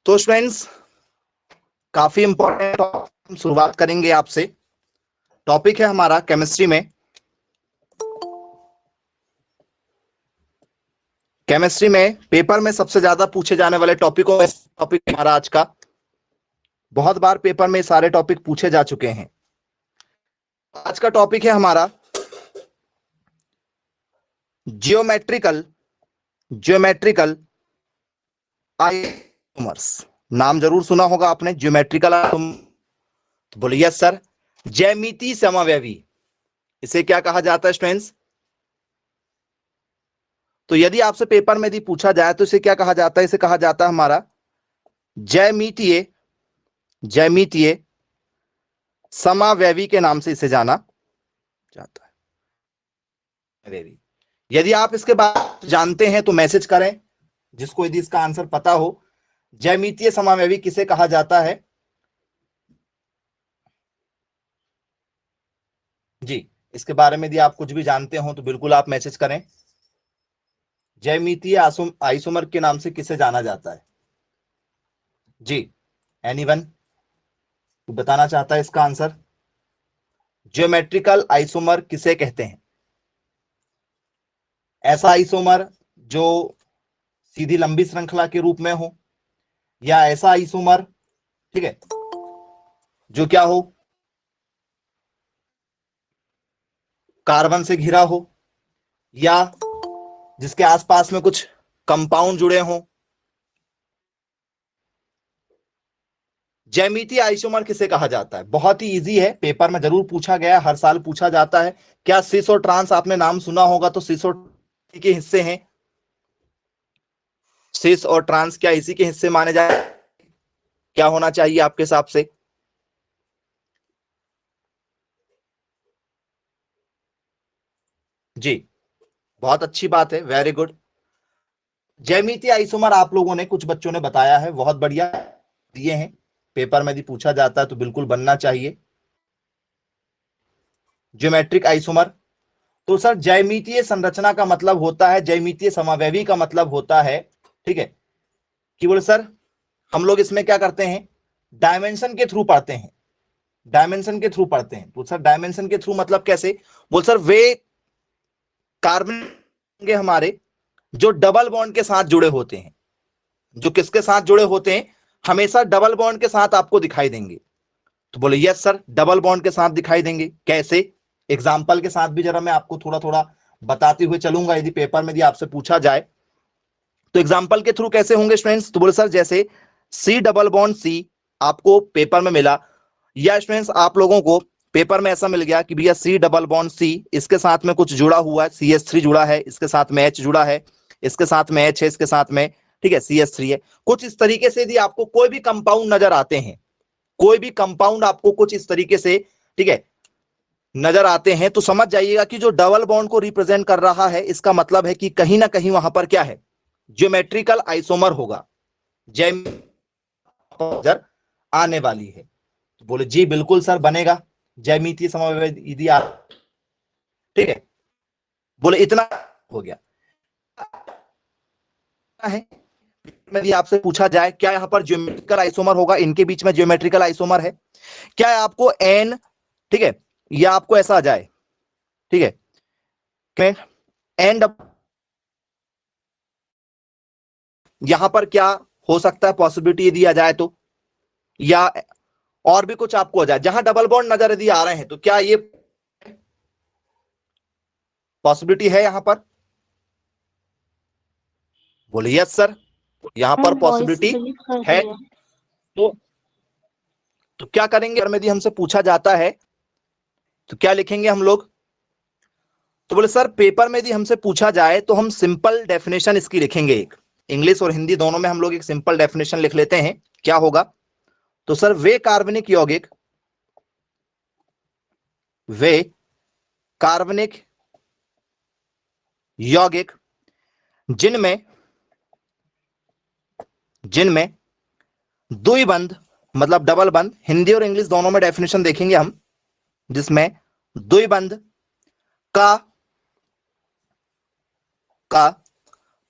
तो स्टूडेंट्स, काफी इंपॉर्टेंट हम शुरुआत करेंगे आपसे। टॉपिक है हमारा केमिस्ट्री में। केमिस्ट्री में पेपर में सबसे ज्यादा पूछे जाने वाले टॉपिकों में टॉपिक हमारा आज का। बहुत बार पेपर में सारे टॉपिक पूछे जा चुके हैं। आज का टॉपिक है हमारा जियोमेट्रिकल आइसोमर्स। नाम जरूर सुना होगा आपने, जियोमेट्रिकल आइसोमर। तो बोलिए यस सर। ज्यामितीय समव्यवी, इसे क्या कहा जाता है स्टूडेंट्स? तो यदि आपसे पेपर में यदि पूछा जाए तो इसे क्या कहा जाता है? इसे कहा जाता है हमारा ज्यामितीय समावयवी के नाम से इसे जाना जाता है। यदि आप इसके बारे जानते हैं तो मैसेज करें, जिसको यदि इसका आंसर पता हो। ज्यामितीय समावयवी किसे कहा जाता है जी? इसके बारे में यदि आप कुछ भी जानते हो तो बिल्कुल आप मैसेज करें। ज्यामितीय आइसोमर के नाम से किसे जाना जाता है जी? एनीवन बताना चाहता है इसका आंसर? ज्योमेट्रिकल आइसोमर किसे कहते हैं? ऐसा आइसोमर जो सीधी लंबी श्रृंखला के रूप में हो, या ऐसा आइसोमर, ठीक है, जो क्या हो, कार्बन से घिरा हो, या जिसके आसपास में कुछ कंपाउंड जुड़े हों। ज्यामितीय आइसोमर किसे कहा जाता है? बहुत ही इजी है, पेपर में जरूर पूछा गया, हर साल पूछा जाता है। क्या सिस और ट्रांस आपने नाम सुना होगा? तो सिस और के हिस्से हैं। सिस और ट्रांस क्या इसी के हिस्से माने जाए? क्या होना चाहिए आपके हिसाब से? जी, बहुत अच्छी बात है, वेरी गुड। ज्यामितीय आइसोमर आप लोगों ने, कुछ बच्चों ने बताया है, बहुत बढ़िया दिए हैं। पेपर में यदि पूछा जाता है तो बिल्कुल बनना चाहिए ज्योमेट्रिक आइसोमर। तो सर, ज्यामितीय संरचना का मतलब होता है, ज्यामितीय समावयवी का मतलब होता है, ठीक है, कि बोले सर हम लोग इसमें क्या करते हैं, डायमेंशन के थ्रू पढ़ते हैं। डायमेंशन के थ्रू पढ़ते हैं। तो सर डायमेंशन के थ्रू मतलब कैसे? बोल सर, वे कार्बन के हमारे जो डबल बॉन्ड के साथ जुड़े होते हैं। जो किसके साथ जुड़े होते हैं? हमेशा डबल बॉन्ड के साथ आपको दिखाई देंगे। तो बोले यस सर, डबल बॉन्ड के साथ दिखाई देंगे। कैसे? एग्जाम्पल के साथ भी जरा मैं आपको थोड़ा थोड़ा बताते हुए चलूंगा, यदि पेपर में यदि आपसे पूछा जाए तो एग्जाम्पल के थ्रू कैसे होंगे स्टूडेंट्स? तो बोले सर जैसे सी डबल बॉन्ड सी आपको पेपर में मिला, या स्टूडेंट्स आप लोगों को पेपर में ऐसा मिल गया कि भैया सी डबल बॉन्ड सी, इसके साथ में कुछ जुड़ा हुआ है, CH3 जुड़ा है, इसके साथ में H जुड़ा है, इसके साथ में H है, इसके साथ में, ठीक है, CH3 है। कुछ इस तरीके से यदि आपको कोई भी कंपाउंड नजर आते हैं, कोई भी कंपाउंड आपको कुछ इस तरीके से, ठीक है, नजर आते हैं, तो समझ जाइएगा कि जो डबल बॉन्ड को रिप्रेजेंट कर रहा है, इसका मतलब है कि कहीं ना कहीं वहां पर क्या है, ज्योमेट्रिकल आइसोमर होगा, नजर आने वाली है। तो बोले जी बिल्कुल सर, बनेगा ज्यामितीय समव्यय यदि आप, ठीक है, बोले इतना हो गया है। यदि आपसे पूछा जाए क्या यहां पर ज्योमेट्रिकल आइसोमर होगा, इनके बीच में ज्योमेट्रिकल आइसोमर है क्या? आपको एन, ठीक है, या आपको ऐसा आ जाए, ठीक है, एन, यहां पर क्या हो सकता है पॉसिबिलिटी यदि आ जाए तो, या और भी कुछ आपको आ जाए जहां डबल बॉन्ड नजर यदि आ रहे हैं, तो क्या ये पॉसिबिलिटी है यहां पर? बोलिए यस सर, यहां पर वॉइस पॉसिबिलिटी ब्रेक कर है। रही है। तो तो क्या करेंगे अगर यदि हमसे पूछा जाता है तो क्या लिखेंगे हम लोग? तो बोले सर पेपर में यदि हमसे पूछा जाए तो हम सिंपल डेफिनेशन इसकी लिखेंगे, एक इंग्लिश और हिंदी दोनों में हम लोग एक सिंपल डेफिनेशन लिख लेते हैं। क्या होगा? तो सर वे कार्बनिक यौगिक जिनमें जिनमें द्विबंध, मतलब डबल बंध, हिंदी और इंग्लिश दोनों में डेफिनेशन देखेंगे हम, जिसमें द्विबंध का का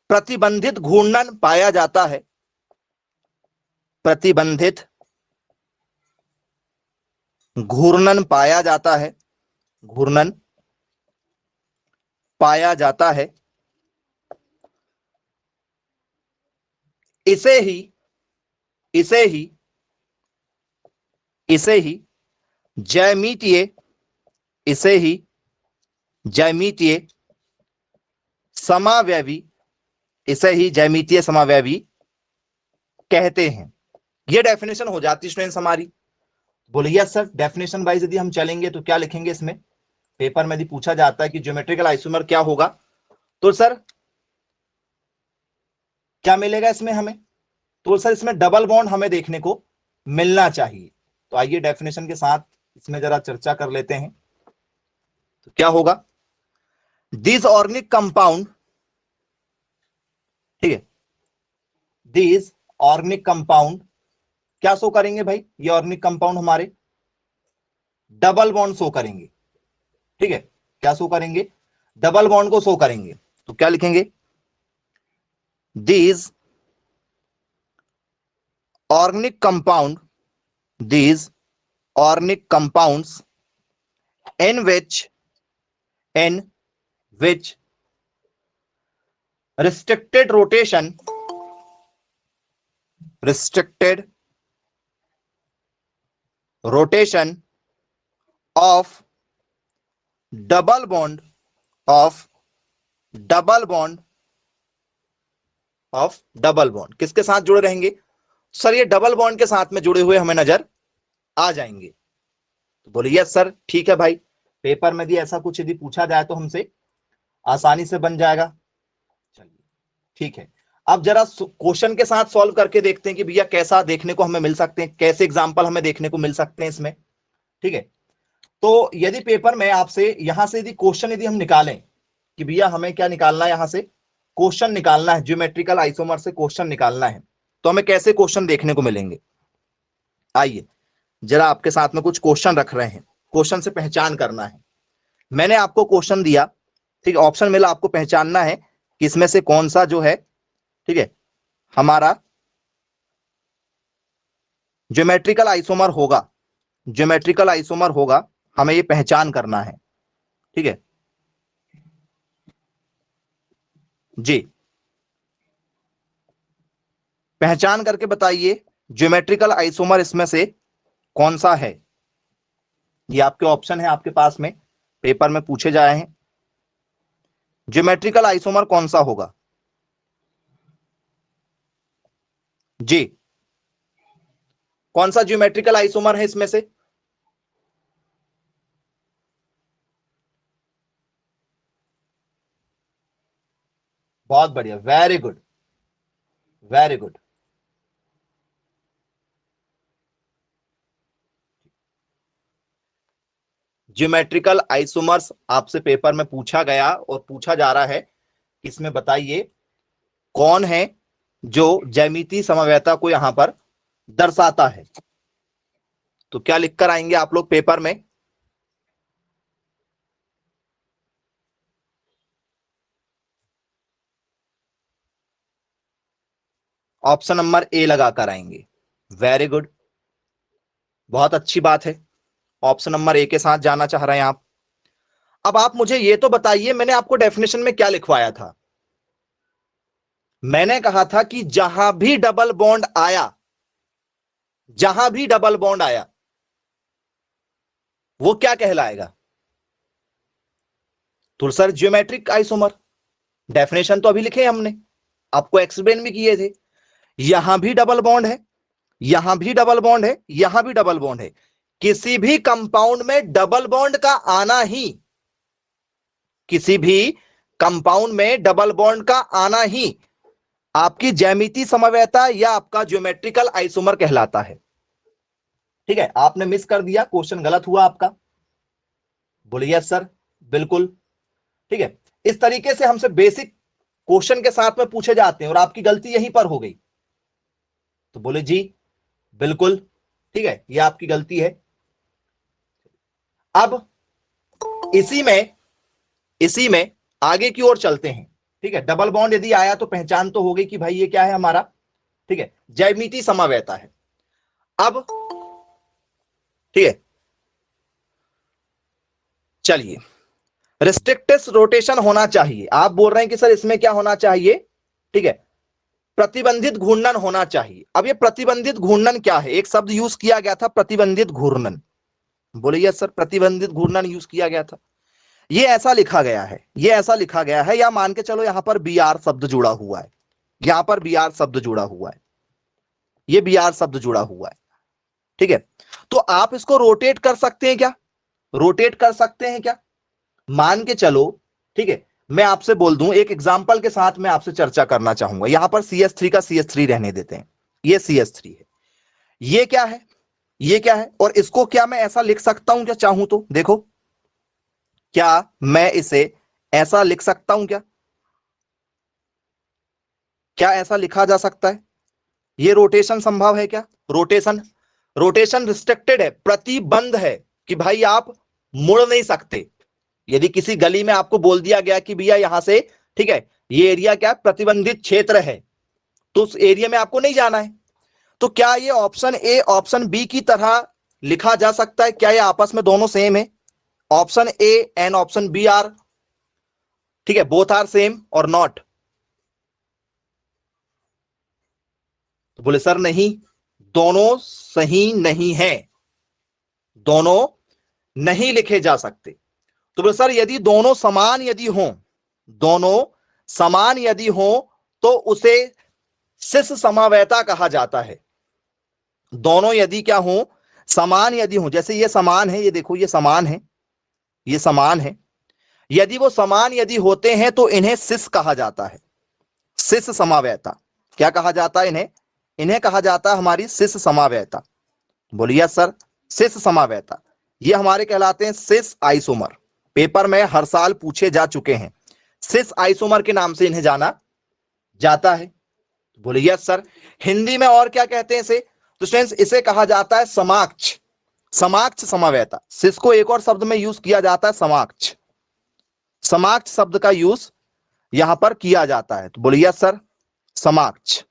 प्रतिबंधित घूर्णन पाया जाता है, प्रतिबंधित घूर्णन पाया जाता है, घूर्णन पाया जाता है, इसे ही इसे ही इसे ही ज्यामितीय इसे ही ज्यामितीय समावयवी इसे ही ज्यामितीय समावयवी कहते हैं। यह डेफिनेशन हो जाती स्टूडेंट्स हमारी। बोलिए सर डेफिनेशन वाइज यदि हम चलेंगे तो क्या लिखेंगे इसमें, पेपर में यदि पूछा जाता है कि ज्योमेट्रिकल आइसोमर क्या होगा तो सर क्या मिलेगा इसमें हमें, तो सर इसमें डबल बॉन्ड हमें देखने को मिलना चाहिए। तो आइए डेफिनेशन के साथ इसमें जरा चर्चा कर लेते हैं। तो क्या होगा, दिस ऑर्गेनिक कंपाउंड, ठीक है, दिस ऑर्गेनिक कंपाउंड क्या शो करेंगे भाई, ये ऑर्गेनिक कंपाउंड हमारे डबल बॉन्ड शो करेंगे, ठीक है, क्या शो करेंगे, डबल बॉन्ड को शो करेंगे। तो क्या लिखेंगे, this organic compound, this organic compounds in which restricted rotation of double bond किसके साथ जुड़े रहेंगे सर, ये डबल बॉन्ड के साथ में जुड़े हुए हमें नजर आ जाएंगे। तो बोलिए यस सर, ठीक है भाई, पेपर में भी ऐसा कुछ यदि पूछा जाए तो हमसे आसानी से बन जाएगा। चलिए ठीक है, अब जरा क्वेश्चन के साथ सॉल्व करके देखते हैं कि भैया कैसा देखने को हमें मिल सकते हैं, कैसे एग्जांपल हमें देखने को मिल सकते हैं इसमें, ठीक है। तो यदि पेपर में आपसे यहां से यदि क्वेश्चन यदि हम निकालें कि भैया हमें क्या निकालना है, यहां से क्वेश्चन निकालना है, ज्योमेट्रिकल आइसोमर से क्वेश्चन निकालना है, तो हमें कैसे क्वेश्चन देखने को मिलेंगे। आइए जरा आपके साथ में कुछ क्वेश्चन रख रहे हैं, क्वेश्चन से पहचान करना है। मैंने आपको क्वेश्चन दिया, ठीक है, ऑप्शन मिला, आपको पहचानना है कि इसमें से कौन सा जो है, ठीक है, हमारा ज्योमेट्रिकल आइसोमर होगा, ज्योमेट्रिकल आइसोमर होगा, हमें ये पहचान करना है, ठीक है जी। पहचान करके बताइए ज्योमेट्रिकल आइसोमर इसमें से कौन सा है। ये आपके ऑप्शन है, आपके पास में पेपर में पूछे जाए हैं, ज्योमेट्रिकल आइसोमर कौन सा होगा जी, कौन सा ज्योमेट्रिकल आइसोमर है इसमें से, बहुत बढ़िया, very good very good. Geometrical isomers आपसे पेपर में पूछा गया और पूछा जा रहा है, इसमें बताइए कौन है जो ज्यामितीय समव्ययता को यहां पर दर्शाता है। तो क्या लिखकर आएंगे आप लोग पेपर में, ऑप्शन नंबर ए लगाकर आएंगे, वेरी गुड, बहुत अच्छी बात है, ऑप्शन नंबर ए के साथ जाना चाह रहे हैं आप। अब आप मुझे ये तो बताइए, मैंने आपको डेफिनेशन में क्या लिखवाया था, मैंने कहा था कि जहां भी डबल बॉन्ड आया, जहां भी डबल बॉन्ड आया वो क्या कहलाएगा, तो सर ज्योमेट्रिक आइसोमर। डेफिनेशन तो अभी लिखे हमने, आपको एक्सप्लेन भी किए थे, यहां भी डबल बॉन्ड है, यहां भी डबल बॉन्ड है, यहां भी डबल बॉन्ड है, किसी भी कंपाउंड में डबल बॉन्ड का आना ही, किसी भी कंपाउंड में डबल बॉन्ड का आना ही आपकी ज्यामितीय समव्ययता या आपका ज्योमेट्रिकल आइसोमर कहलाता है। ठीक है, आपने मिस कर दिया, क्वेश्चन गलत हुआ आपका, बोलिए सर, बिल्कुल ठीक है। इस तरीके से हमसे बेसिक क्वेश्चन के साथ में पूछे जाते हैं और आपकी गलती यहीं पर हो गई, तो बोले जी बिल्कुल ठीक है, यह आपकी गलती है। अब इसी में आगे की ओर चलते हैं, ठीक है। डबल बॉन्ड यदि आया तो पहचान तो हो गई कि भाई ये क्या है हमारा, ठीक है, ज्यामितीय समव्ययता है। अब ठीक है, चलिए, रिस्ट्रिक्टेड रोटेशन होना चाहिए। आप बोल रहे हैं कि सर इसमें क्या होना चाहिए, ठीक है, प्रतिबंधित घूर्णन होना चाहिए। अब ये प्रतिबंधित घूर्णन क्या है, एक शब्द यूज किया गया था, प्रतिबंधित घूर्णन। बोलिए सर, प्रतिबंधित घूर्णन यूज किया गया था, ये ऐसा लिखा गया है, ये ऐसा लिखा गया है, या मान के चलो यहां पर बी आर शब्द जुड़ा हुआ है, यहां पर बी आर शब्द जुड़ा हुआ है, ये बी आर शब्द जुड़ा हुआ है, ठीक है। तो आप इसको रोटेट कर सकते हैं क्या, रोटेट कर सकते हैं क्या, मान के चलो, ठीक है, मैं आपसे बोल दूं, एक एग्जांपल के साथ मैं आपसे चर्चा करना चाहूंगा। यहां पर CS3 का CS3 रहने देते हैं, ये CS3 है, ये क्या है, ये क्या है, और इसको क्या मैं ऐसा लिख सकता हूं क्या, चाहूं तो देखो, क्या मैं इसे ऐसा लिख सकता हूं क्या, क्या ऐसा लिखा जा सकता है, ये रोटेशन संभव है क्या, रोटेशन, रोटेशन रिस्ट्रिक्टेड है, प्रतिबंध है कि भाई आप मुड़ नहीं सकते। यदि किसी गली में आपको बोल दिया गया कि भैया यहां से, ठीक है, ये एरिया क्या प्रतिबंधित क्षेत्र है, तो उस एरिया में आपको नहीं जाना है। तो क्या ये ऑप्शन ए ऑप्शन बी की तरह लिखा जा सकता है, क्या ये आपस में दोनों सेम है, option A and option B are, ठीक है, बोथ आर सेम और नॉट। तो बोले सर नहीं, दोनों सही नहीं है, दोनों नहीं लिखे जा सकते। तो बोले सर यदि दोनों समान यदि हों, दोनों समान यदि हों तो उसे सिस समवेता कहा जाता है। दोनों यदि क्या हों, समान यदि हों, जैसे ये समान है, ये देखो ये समान है, ये समान है, यदि वो समान यदि होते हैं तो इन्हें सिस कहा जाता है, सिस समावैता। क्या कहा जाता है इन्हें, इन्हें कहा जाता है हमारी सिस समावैता। बोलिए सर, सिस समावैता, ये हमारे कहलाते हैं सिस आइसोमर, पेपर में हर साल पूछे जा चुके हैं, सिस आइसोमर के नाम से इन्हें जाना जाता है। बोलिए सर, हिंदी में और क्या कहते हैं इसे, तो स्टूडेंट्स इसे कहा जाता है समाक्ष, समाक्ष समवेता। सिस को एक और शब्द में यूज किया जाता है समाक्ष, समाक्ष शब्द का यूज यहां पर किया जाता है। तो बोलिए सर समाक्ष।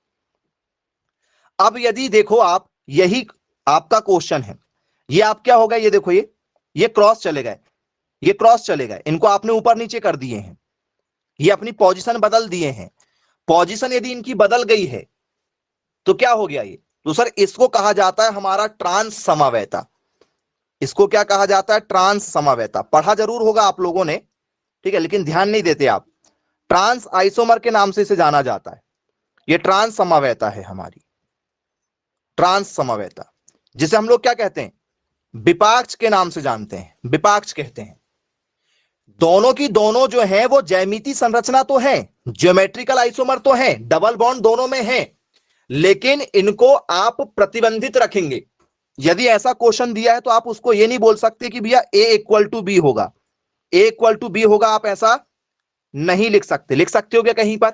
अब यदि देखो आप, यही आपका क्वेश्चन है, ये आप क्या होगा, ये देखो ये क्रॉस चले गए, ये क्रॉस चले गए, इनको आपने ऊपर नीचे कर दिए हैं, ये अपनी पोजीशन बदल दिए हैं। पोजीशन यदि इनकी बदल गई है तो क्या हो गया ये, तो सर इसको कहा जाता है हमारा ट्रांस समवेता। इसको क्या कहा जाता है, ट्रांस समवेता। पढ़ा जरूर होगा आप लोगों ने, ठीक है, लेकिन ध्यान नहीं देते आप। ट्रांस आइसोमर के नाम से इसे जाना जाता है, ये ट्रांस समवेता है हमारी, ट्रांस समवेता, जिसे हम लोग क्या कहते हैं, विपाक्ष के नाम से जानते हैं, विपाक्ष कहते हैं। दोनों की दोनों जो है वो ज्यामितीय संरचना तो है, ज्योमेट्रिकल आइसोमर तो है, डबल बॉन्ड दोनों में है, लेकिन इनको आप प्रतिबंधित रखेंगे। यदि ऐसा क्वेश्चन दिया है तो आप उसको ये नहीं बोल सकते कि भैया ए इक्वल टू बी होगा, ए इक्वल टू बी होगा, आप ऐसा नहीं लिख सकते। लिख सकते हो क्या कहीं पर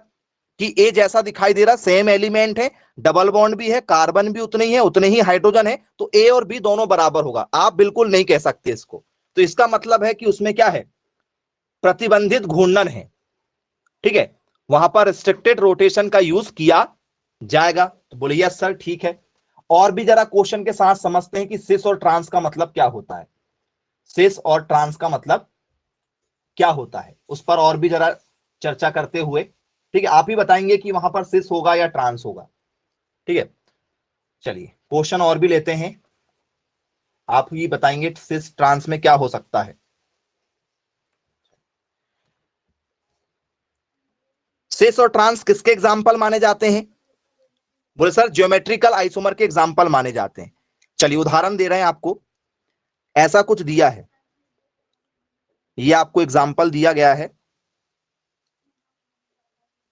कि ए जैसा दिखाई दे रहा, सेम एलिमेंट है, डबल बॉन्ड भी है, कार्बन भी उतने ही है, उतने ही हाइड्रोजन है, तो ए और बी दोनों बराबर होगा, आप बिल्कुल नहीं कह सकते इसको। तो इसका मतलब है कि उसमें क्या है, प्रतिबंधित घूर्णन है, ठीक है, वहां पर रिस्ट्रिक्टेड रोटेशन का यूज किया जाएगा। तो बोलिए यस सर ठीक है। और भी जरा क्वेश्चन के साथ समझते हैं कि सिस और ट्रांस का मतलब क्या होता है, सिस और ट्रांस का मतलब क्या होता है, उस पर और भी जरा चर्चा करते हुए, ठीक है, आप ही बताएंगे कि वहां पर सिस होगा या ट्रांस होगा, ठीक है। चलिए क्वेश्चन और भी लेते हैं, आप ही बताएंगे सिस ट्रांस में क्या हो सकता है। सिस और ट्रांस किसके एग्जाम्पल माने जाते हैं, बोले सर ज्योमेट्रिकल आइसोमर के एग्जाम्पल माने जाते हैं। चलिए उदाहरण दे रहे हैं आपको, ऐसा कुछ दिया है, ये आपको एग्जाम्पल दिया गया है,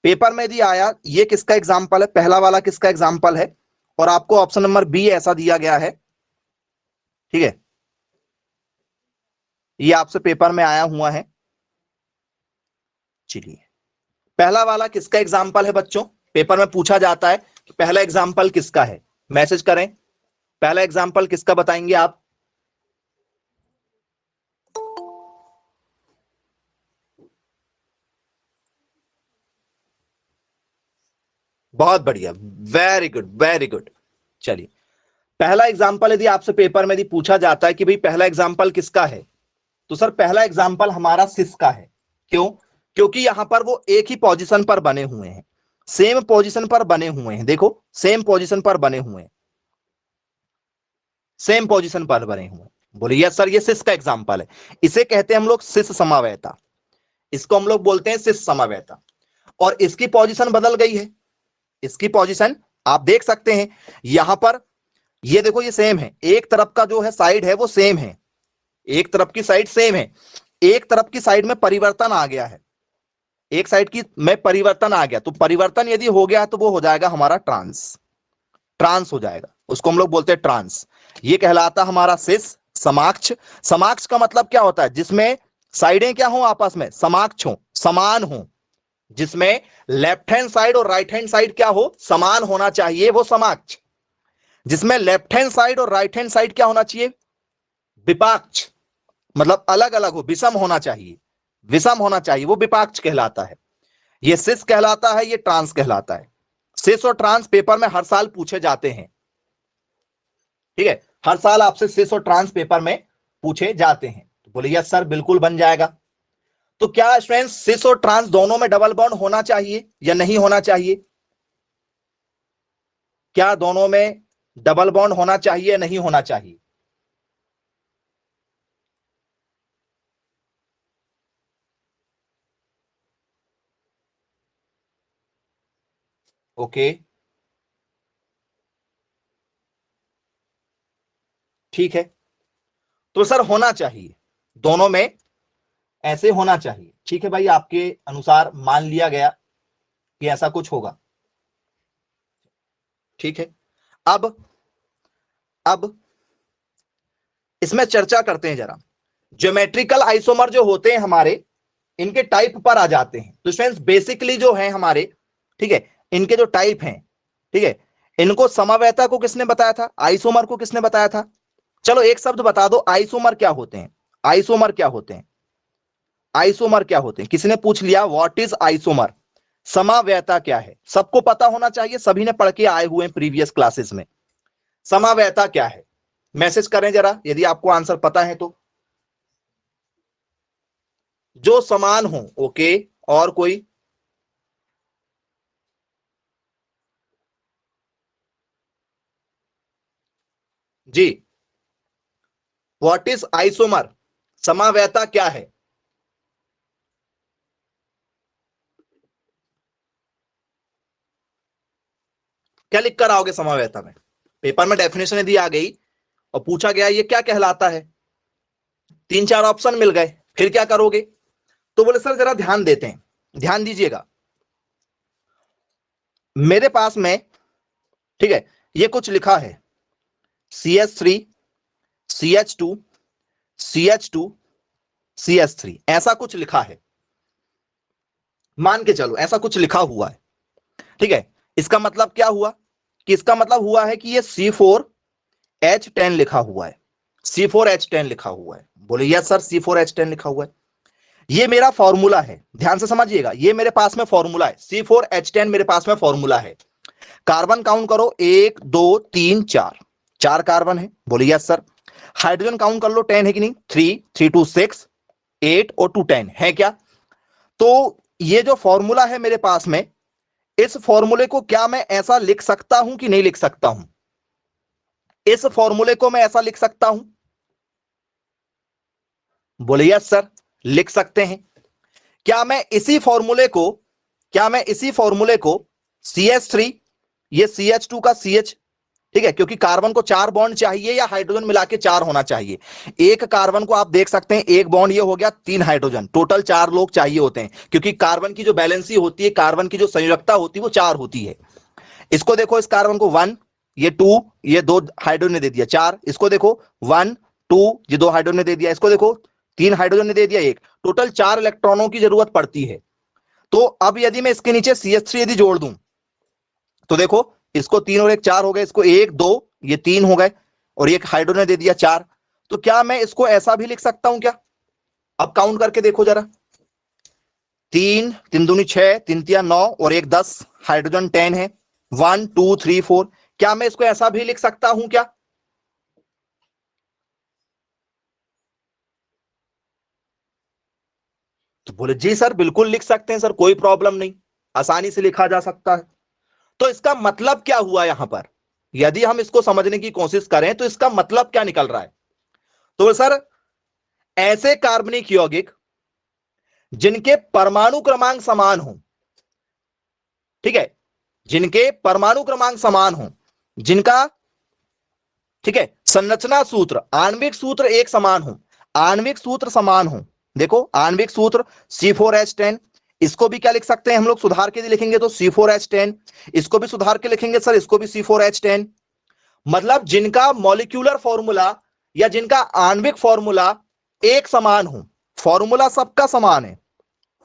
पेपर में यदि आया ये किसका एग्जाम्पल है, पहला वाला किसका एग्जाम्पल है, और आपको ऑप्शन नंबर बी ऐसा दिया गया है, ठीक है, ये आपसे पेपर में आया हुआ है। चलिए पहला वाला किसका एग्जाम्पल है बच्चों, पेपर में पूछा जाता है कि पहला एग्जाम्पल किसका है, मैसेज करें, पहला एग्जाम्पल किसका बताएंगे आप। बहुत बढ़िया, वेरी गुड वेरी गुड। चलिए पहला एग्जाम्पल यदि आपसे पेपर में यदि पूछा जाता है कि भाई पहला एग्जाम्पल किसका है, तो सर पहला एग्जाम्पल हमारा सिस का है। क्यों? क्योंकि यहां पर वो एक ही पोजीशन पर बने हुए हैं, सेम पोजीशन पर बने हुए हैं। देखो सेम पोजीशन पर बने हुए हैं, सेम पोजीशन पर बने हुए हैं। बोलिए यस सर, ये सिस का एग्जाम्पल है। इसे कहते हैं हम लोग सिस समावैता, इसको हम लोग बोलते हैं सिस समावैता। और इसकी पोजीशन बदल गई है, इसकी पोजीशन आप देख सकते हैं यहां पर, ये देखो ये सेम है, एक तरफ का जो है साइड है वो सेम है, एक तरफ की साइड सेम है, एक तरफ की साइड में परिवर्तन आ गया है, एक साइड की में परिवर्तन आ गया। तो परिवर्तन यदि हो गया तो वो हो जाएगा हमारा ट्रांस, ट्रांस हो जाएगा, उसको हम लोग बोलते हैं ट्रांस। ये कहलाता हमारा सिस। समाक्ष, समाक्ष का मतलब क्या होता है? जिसमें साइडें क्या हो आपस में समाक्ष हो, समान हो, जिसमें लेफ्ट हैंड साइड और राइट हैंड साइड क्या हो, समान होना चाहिए, वो समाक्ष। जिसमें लेफ्ट हैंड साइड और राइट हैंड साइड क्या होना चाहिए, विपाक्ष, मतलब अलग अलग हो, विषम होना चाहिए, विषम होना चाहिए, वो विपाक्ष कहलाता है। ये सिस कहलाता है, ये ट्रांस कहलाता है। सिस और ट्रांस पेपर में हर साल पूछे जाते हैं, ठीक है, हर साल आपसे सिस और ट्रांस पेपर में पूछे जाते हैं। तो बोलिए यस सर, बिल्कुल बन जाएगा। तो क्या स्टूडेंट्स सिस और ट्रांस दोनों में डबल बॉन्ड होना चाहिए या नहीं होना चाहिए? क्या दोनों में डबल बॉन्ड होना चाहिए या नहीं होना चाहिए? ओके, ठीक है, तो सर होना चाहिए, दोनों में ऐसे होना चाहिए। ठीक है भाई, आपके अनुसार मान लिया गया कि ऐसा कुछ होगा। ठीक है, अब इसमें चर्चा करते हैं जरा। ज्योमेट्रिकल आइसोमर जो होते हैं हमारे, इनके टाइप पर आ जाते हैं। तो स्टूडेंट्स बेसिकली जो है हमारे, ठीक है, इनके जो टाइप हैं, ठीक है, इनको समवैता को किसने बताया था, आइसोमर को किसने बताया था? चलो एक शब्द बता दो, आइसोमर क्या होते हैं, आइसोमर क्या होते हैं, आइसोमर क्या होते हैं? किसी ने पूछ लिया व्हाट इज आइसोमर, समावैता क्या है? सबको पता होना चाहिए, सभी ने पढ़ के आए हुए हैं प्रीवियस क्लासेस में। समावैता क्या है? मैसेज करें जरा यदि आपको आंसर पता है तो। जो समान हो, ओके, और कोई? जी, व्हाट इज आइसोमर, समावैता क्या है? क्या लिख कर आओगे समावैता में? पेपर में डेफिनेशन यदि आ गई और पूछा गया ये क्या कहलाता है, तीन चार ऑप्शन मिल गए, फिर क्या करोगे? तो बोले सर जरा ध्यान देते हैं, ध्यान दीजिएगा। मेरे पास में, ठीक है, ये कुछ लिखा है CH3 CH2 CH2 CH3, ऐसा कुछ लिखा है, मान के चलो ऐसा कुछ लिखा हुआ है, ठीक है। इसका मतलब क्या हुआ कि इसका मतलब हुआ है कि ये C4H10 लिखा हुआ है, C4H10 लिखा हुआ है। बोले यस सर, C4H10 लिखा हुआ है। ये मेरा फॉर्मूला है, ध्यान से समझिएगा, ये मेरे पास में फॉर्मूला है, C4H10 मेरे पास में फॉर्मूला है। कार्बन काउंट करो, 1 2 3 4, 4 कार्बन है। बोले यस सर। हाइड्रोजन काउंट कर लो, 10 है कि नहीं, 3 3 2 6 8 और 2 10 है क्या? तो ये जो फॉर्मूला है मेरे पास में, इस फॉर्मूले को क्या मैं ऐसा लिख सकता हूं कि नहीं लिख सकता हूं? इस फॉर्मूले को मैं ऐसा लिख सकता हूं? बोले यस सर, लिख सकते हैं। क्या मैं इसी फॉर्मूले को, क्या मैं इसी फॉर्मूले को CH3, ये CH2 का CH, ठीक है, क्योंकि कार्बन को 4 बॉन्ड चाहिए या हाइड्रोजन मिला के 4 होना चाहिए। एक कार्बन को आप देख सकते हैं, एक बॉन्ड ये हो गया, 3 हाइड्रोजन, टोटल 4 लोग चाहिए होते हैं, क्योंकि कार्बन की जो बैलेंसी होती है, कार्बन की जो संयोजकता होती है वो 4 होती है। इसको देखो, इस कार्बन को 1, ये 2, ये 2 हाइड्रोजन ने दे दिया 4, इसको देखो 1 2, ये 2 हाइड्रोजन ने दे दिया, इसको देखो 3 हाइड्रोजन ने दे दिया 1, टोटल 4 इलेक्ट्रॉनों की जरूरत पड़ती है। तो अब यदि मैं इसके नीचे CH3 यदि जोड़ दूं, तो देखो इसको 3 और 1 4 हो गए, इसको 1 2, ये 3 हो गए, और एक हाइड्रोजन ने दे दिया 4। तो क्या मैं इसको ऐसा भी लिख सकता हूं क्या? अब काउंट करके देखो जरा, 3 3 दूनी 6, 3 तिया 9 और 1 10, हाइड्रोजन 10 है, 1 2 3 4। क्या मैं इसको ऐसा भी लिख सकता हूं क्या? तो बोले जी सर बिल्कुल लिख सकते हैं सर, कोई प्रॉब्लम नहीं, आसानी से लिखा जा सकता है। तो इसका मतलब क्या हुआ यहां पर, यदि हम इसको समझने की कोशिश करें तो इसका मतलब क्या निकल रहा है। तो सर ऐसे कार्बनिक यौगिक जिनके परमाणु क्रमांक समान हो, ठीक है, जिनके परमाणु क्रमांक समान हो, जिनका, ठीक है, संरचना सूत्र आणविक सूत्र एक समान हो, आणविक सूत्र समान हो। देखो आणविक सूत्र C4H10, इसको भी क्या लिख सकते हैं हम लोग, सुधार के लिए लिखेंगे तो C4H10, इसको भी सुधार के लिखेंगे सर, इसको भी C4H10। मतलब जिनका मॉलिक्यूलर फॉर्मूला या जिनका आणविक फॉर्मूला एक समान हो, फॉर्मूला सबका समान है,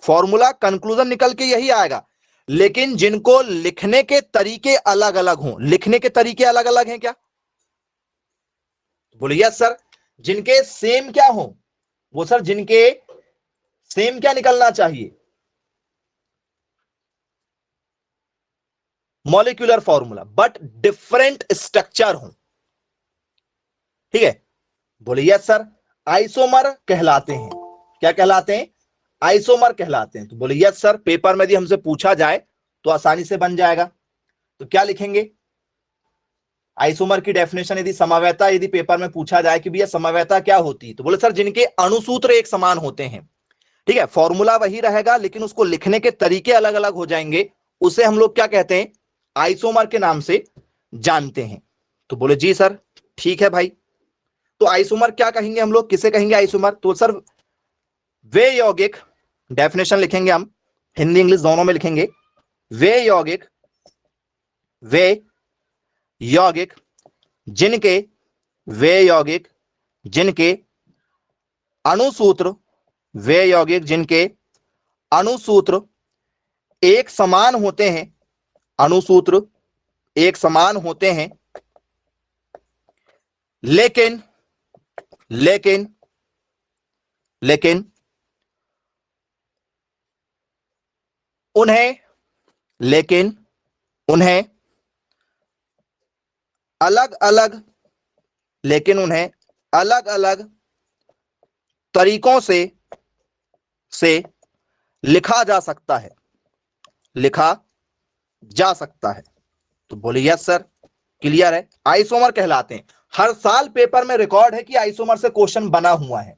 फॉर्मूला कंक्लूजन निकल के यही आएगा, लेकिन जिनको लिखने के तरीके अलग अलग हों। लिखने के तरीके अलग अलग हैं क्या, बोलिए यस सर। जिनके सेम क्या हो, वो सर जिनके सेम क्या निकलना चाहिए, molecular formula, but different structure हो, ठीक है, बोलिए यस सर। आइसोमर कहलाते हैं, क्या कहलाते हैं, आइसोमर कहलाते हैं। तो बोलिए यस सर, पेपर में यदि हमसे पूछा जाए तो आसानी से बन जाएगा। तो क्या लिखेंगे, आइसोमर की डेफिनेशन, यदि समवेता यदि पेपर में पूछा जाए कि भैया समवेता क्या होती है, तो बोले सर जिनके अणुसूत्र एक समान होते हैं, ठीक है, फॉर्मूला वही रहेगा लेकिन उसको लिखने के तरीके अलग अलग हो जाएंगे, उसे हम लोग क्या कहते हैं, आइसोमर के नाम से जानते हैं। तो बोले जी सर ठीक है भाई। तो आइसोमर क्या कहेंगे हम लोग, किसे कहेंगे आइसोमर, तो सर वे यौगिक, डेफिनेशन लिखेंगे हम, हिंदी इंग्लिश दोनों में लिखेंगे, वे यौगिक, वे यौगिक जिनके, वे यौगिक जिनके अणुसूत्र, वे यौगिक जिनके अणुसूत्र एक समान होते हैं, अणुसूत्र एक समान होते हैं, लेकिन लेकिन लेकिन उन्हें, लेकिन उन्हें अलग अलग, लेकिन उन्हें अलग अलग तरीकों से लिखा जा सकता है, लिखा जा सकता है। तो बोलिए यस सर, क्लियर है, आइसोमर कहलाते हैं। हर साल पेपर में रिकॉर्ड है कि आइसोमर से क्वेश्चन बना हुआ है,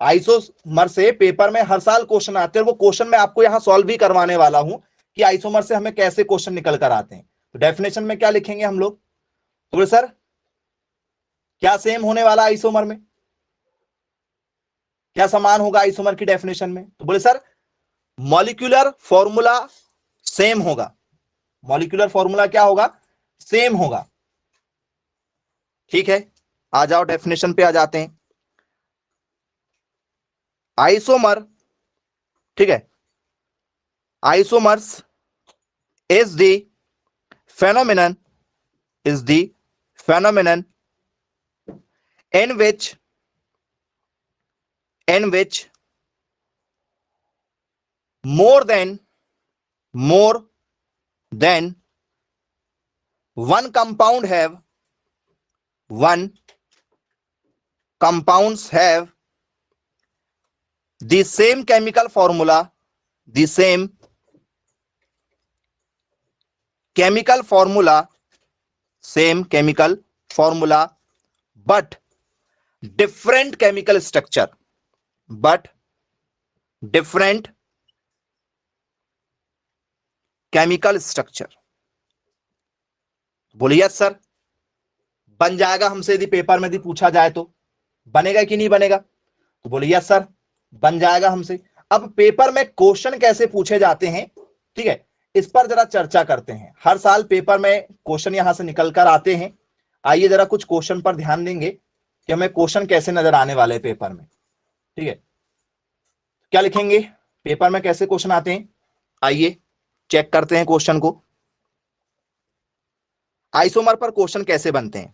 आइसोमर से पेपर में हर साल क्वेश्चन आते हैं, वो क्वेश्चन मैं आपको यहां सॉल्व भी करवाने वाला हूं कि आइसोमर से हमें कैसे क्वेश्चन निकल कर आते हैं। तो डेफिनेशन में क्या लिखेंगे हम लोग, तो सर क्या सेम होने वाला आइसोमर में, क्या समान होगा आइसोमर की डेफिनेशन में, तो बोले सर मॉलिक्यूलर फॉर्मूला सेम होगा, मॉलिक्यूलर फॉर्मूला क्या होगा, सेम होगा। ठीक है, आ जाओ डेफिनेशन पे आ जाते हैं। आइसोमर, ठीक है, isomers is the phenomenon, is the phenomenon in which more than one compound have, one compounds have the same chemical formula, the same chemical formula, same chemical formula, but different chemical structure, but different chemical structure। बोलिए yes sir, बन जाएगा हमसे यदि paper में यदि पूछा जाए तो, बनेगा कि नहीं बनेगा, तो बोलिए यस सर बन जाएगा हमसे। अब पेपर में क्वेश्चन कैसे पूछे जाते हैं, ठीक है, इस पर जरा चर्चा करते हैं। हर साल पेपर में क्वेश्चन यहां से निकल कर आते हैं, आइए जरा कुछ क्वेश्चन पर ध्यान देंगे कि हमें क्वेश्चन कैसे नजर आने वाले हैं पेपर में। ठीक है, क्या लिखेंगे पेपर में, कैसे क्वेश्चन आते हैं, आइए चेक करते हैं क्वेश्चन को। आइसोमर पर क्वेश्चन कैसे बनते हैं,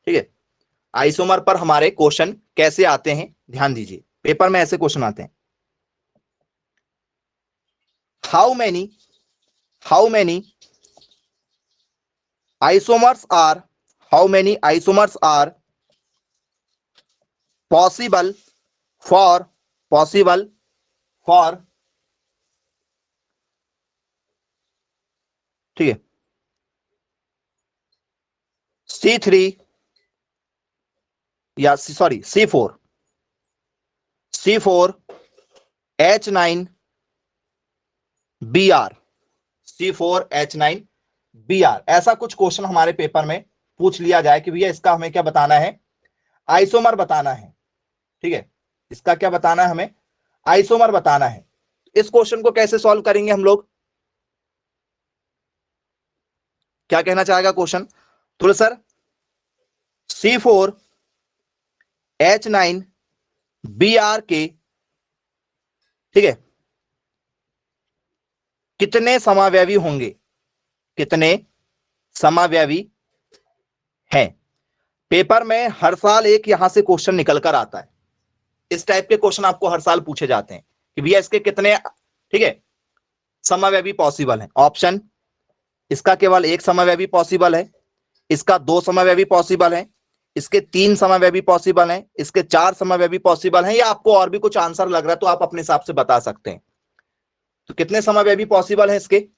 ठीक है, आइसोमर पर हमारे क्वेश्चन कैसे आते हैं, ध्यान दीजिए। पेपर में ऐसे क्वेश्चन आते हैं, how many isomers are, how many isomers are possible for, ठीक है, C3 या सॉरी C4H9 Br, C4H9Br, ऐसा कुछ क्वेश्चन हमारे पेपर में पूछ लिया जाए कि भैया इसका हमें क्या बताना है, आइसोमर बताना है, ठीक है, इसका क्या बताना है हमें, आइसोमर बताना है। इस क्वेश्चन को कैसे सॉल्व करेंगे हम लोग, क्या कहना चाहेगा क्वेश्चन, तो सर C4H9Br के, ठीक है, कितने समावयवी होंगे, कितने समावयवी हैं। पेपर में हर साल एक यहां से क्वेश्चन निकल कर आता है, इस टाइप के क्वेश्चन आपको हर साल पूछे जाते हैं कि भैया इसके कितने, ठीक है, समावयवी पॉसिबल है। ऑप्शन, इसका केवल एक समावयवी पॉसिबल है, इसका दो समावयवी पॉसिबल है, इसके तीन समावयवी पॉसिबल हैं, इसके चार समावयवी पॉसिबल हैं, या आपको और भी कुछ आंसर लग रहा है तो आप अपने हिसाब से बता सकते हैं। तो कितने समावयवी पॉसिबल हैं इसके,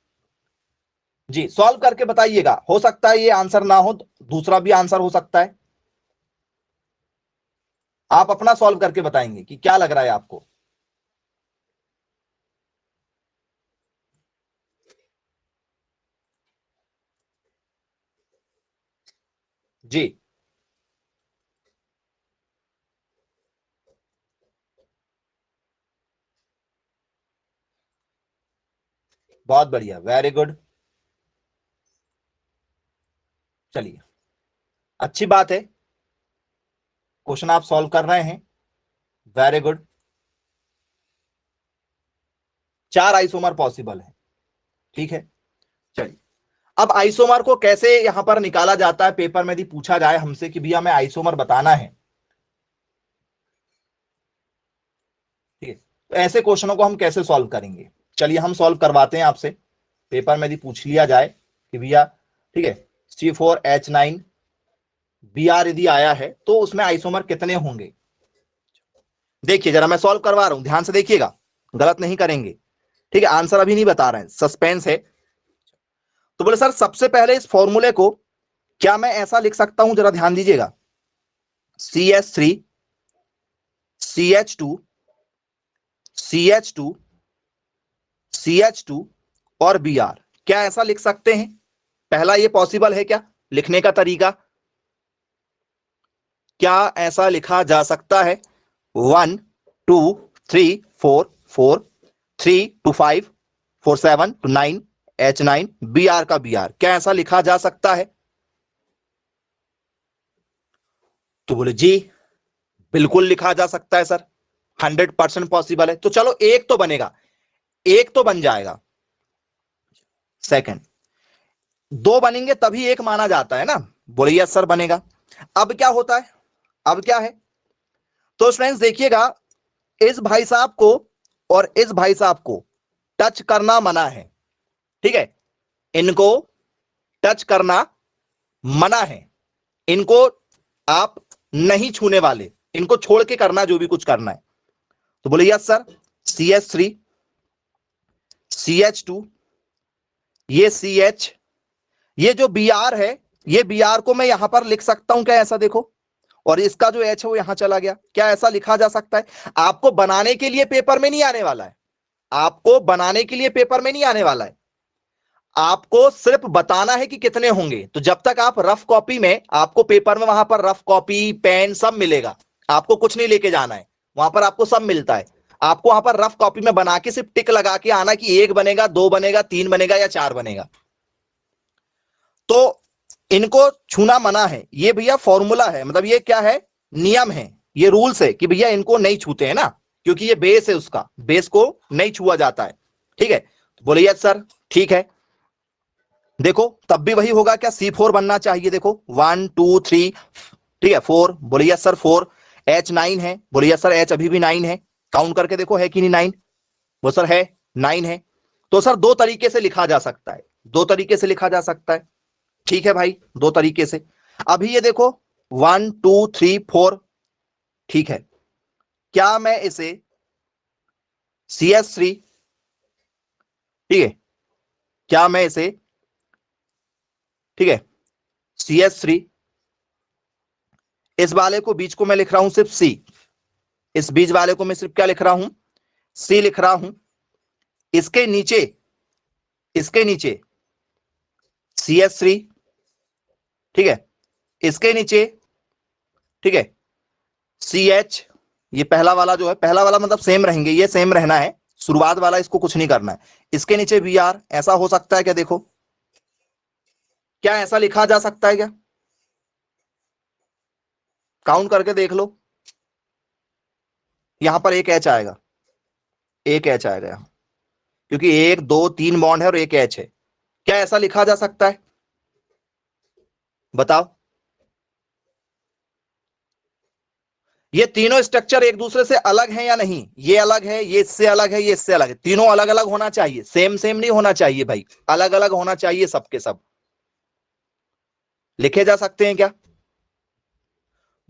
जी सॉल्व करके बताइएगा, हो सकता है ये आंसर ना हो, दूसरा भी आंसर हो सकता है, आप अपना सॉल्व करके बताएंगे कि क्या लग रहा है आपको। जी बहुत बढ़िया, वेरी गुड, चलिए अच्छी बात है, क्वेश्चन आप सॉल्व कर रहे हैं, वेरी गुड। चार आइसोमर पॉसिबल है, ठीक है, चलिए अब आइसोमर को कैसे यहां पर निकाला जाता है, पेपर में यदि पूछा जाए हमसे कि भैया हमें आइसोमर बताना है, ठीक है, तो ऐसे क्वेश्चनों को हम कैसे सॉल्व करेंगे, चलिए हम सॉल्व करवाते हैं आपसे। पेपर में यदि पूछ लिया जाए कि भैया, ठीक है, C4H9Br यदि आया है तो उसमें आइसोमर कितने होंगे, देखिए जरा मैं सॉल्व करवा रहा हूं, ध्यान से देखिएगा, गलत नहीं करेंगे, ठीक है, आंसर अभी नहीं बता रहे हैं, सस्पेंस है। तो बोले सर सबसे पहले इस फॉर्मूले को क्या मैं ऐसा लिख सकता हूं, जरा ध्यान दीजिएगा, CH3 CH2 CH2 CH2 और Br, क्या ऐसा लिख सकते हैं, पहला ये पॉसिबल है क्या लिखने का तरीका, क्या ऐसा लिखा जा सकता है, 1 2 3 4 4 3 टू 5 4 7 टू 9 H9 Br का Br, क्या ऐसा लिखा जा सकता है, तो बोले जी बिल्कुल लिखा जा सकता है सर, 100% पॉसिबल है। तो चलो एक तो बनेगा, एक तो बन जाएगा, सेकंड दो बनेंगे तभी एक माना जाता है ना, बोले यस सर बनेगा। अब क्या होता है, अब क्या है, तो स्टूडेंट्स देखिएगा, इस भाई साहब को और इस भाई साहब को टच करना मना है, ठीक है, इनको टच करना मना है, इनको आप नहीं छूने वाले, इनको छोड़ के करना जो भी कुछ करना है। तो बोले यस सर, CH3 CH2 ये CH, ये जो Br है, ये Br को मैं यहां पर लिख सकता हूं क्या, ऐसा देखो, और इसका जो H है वो यहां चला गया, क्या ऐसा लिखा जा सकता है, आपको बनाने के लिए पेपर में नहीं आने वाला है, आपको बनाने के लिए पेपर में नहीं आने वाला है, आपको सिर्फ बताना है कि कितने होंगे। तो जब तक आप रफ कॉपी में, आपको पेपर में वहां पर रफ कॉपी पेन सब मिलेगा, आपको कुछ नहीं लेके जाना है, वहां पर आपको सब मिलता है, आपको वहां पर रफ कॉपी में बना के सिर्फ टिक लगा के आना कि एक बनेगा, दो बनेगा, तीन बनेगा या चार बनेगा। तो इनको छूना मना है, ये भैया फॉर्मूला है, मतलब ये क्या है, नियम है, ये रूल्स है कि भैया इनको नहीं छूते हैं ना, क्योंकि ये बेस है, उसका बेस को नहीं छुआ जाता है, ठीक है, बोलिए सर ठीक है, देखो तब भी वही होगा क्या, C4 बनना चाहिए, देखो 1 2 3, ठीक है 4, बोलिए सर 4, H9 है, बोलिए सर H अभी भी 9 है, काउंट करके देखो है कि नहीं 9, वो सर है 9 है। तो सर दो तरीके से लिखा जा सकता है, दो तरीके से लिखा जा सकता है, ठीक है भाई, दो तरीके से। अभी ये देखो 1 2 3 4, ठीक है, क्या मैं इसे CH3, ठीक है, क्या मैं इसे, ठीक है, CH3, इस वाले को बीच को मैं लिख रहा हूं सिर्फ C, इस बीच वाले को मैं सिर्फ क्या लिख रहा हूं, C लिख रहा हूं। इसके नीचे, इसके नीचे CH3, ठीक है, इसके नीचे, ठीक है, CH, ये पहला वाला जो है, पहला वाला मतलब सेम रहेंगे, ये सेम रहना है, शुरुआत वाला इसको कुछ नहीं करना है। इसके नीचे Br, ऐसा हो सकता है क्या, देखो क्या ऐसा लिखा जा सकता है क्या, काउंट करके देख लो, यहां पर एक H आएगा, एक H आएगा यहां, क्योंकि 1 2 3 बॉन्ड है और एक H है, क्या ऐसा लिखा जा सकता है, बताओ। ये तीनों स्ट्रक्चर एक दूसरे से अलग हैं या नहीं, ये अलग है, ये इससे अलग है, ये इससे अलग है, तीनों अलग अलग होना चाहिए, सेम सेम नहीं होना चाहिए भाई, अलग अलग होना चाहिए सबके सब। लिखे जा सकते हैं क्या,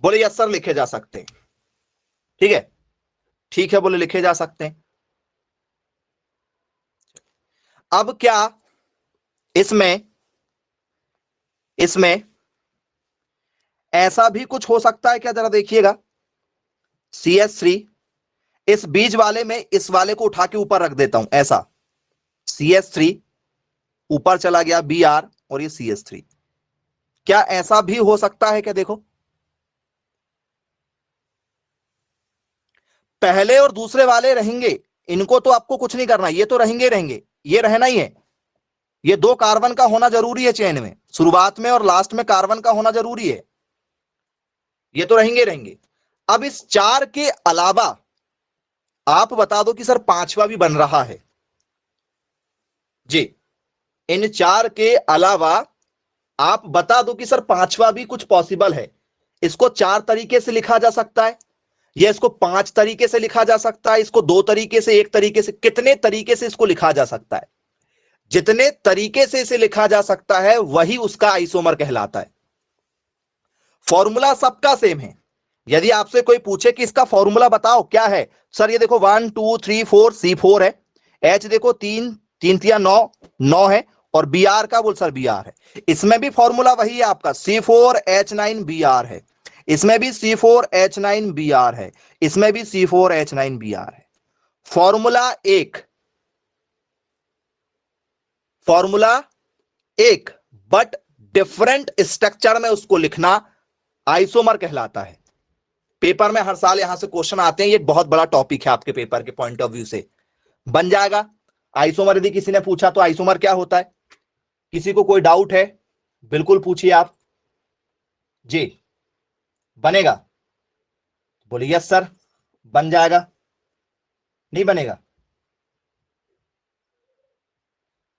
बोले यस सर लिखे जा सकते हैं, ठीक है, ठीक है, बोले लिखे जा सकते हैं। अब क्या इसमें, इसमें ऐसा भी कुछ हो सकता है क्या, जरा देखिएगा, CH3, इस बीच वाले में इस वाले को उठा के ऊपर रख देता हूं, ऐसा CH3 ऊपर चला गया Br और ये CH3, क्या ऐसा भी हो सकता है क्या, देखो पहले और दूसरे वाले रहेंगे, इनको तो आपको कुछ नहीं करना, ये तो रहेंगे रहेंगे, ये रहना ही है, ये 2 कार्बन का होना जरूरी है चेन में, शुरुआत में और लास्ट में कार्बन का होना जरूरी है, ये तो रहेंगे रहेंगे। अब इस 4 के अलावा आप बता दो कि सर 5वां भी बन रहा है जी, इन 4 के अलावा आप बता दो कि सर 5वां भी कुछ पॉसिबल है, इसको 4 तरीके से लिखा जा सकता है, या इसको 5 तरीके से लिखा जा सकता है, इसको 2 तरीके से, 1 तरीके से, कितने तरीके से इसको लिखा जा सकता है, जितने तरीके से इसे लिखा जा सकता है वही उसका आइसोमर कहलाता है। फॉर्मूला सबका सेम है, यदि आपसे कोई पूछे कि इसका फॉर्मूला बताओ क्या है, सर ये देखो 1 2 3 4 C4 है, H देखो 3 3 3 9 9 है, और Br का बोल सर Br है, इसमें भी फॉर्मूला वही है आपका, C4H9Br है, इसमें भी C4H9Br है, इसमें भी C4H9Br है। फॉर्मूला एक, फॉर्मूला एक, बट डिफरेंट स्ट्रक्चर में उसको लिखना आइसोमर कहलाता है। पेपर में हर साल यहां से क्वेश्चन आते हैं, ये एक बहुत बड़ा टॉपिक है आपके पेपर के पॉइंट ऑफ व्यू से, बन जाएगा आइसोमर। यदि किसी ने पूछा तो आइसोमर क्या होता है, किसी को कोई डाउट है बिल्कुल पूछिए आप जी, बनेगा, बोलिए यस सर, बन जाएगा, नहीं बनेगा,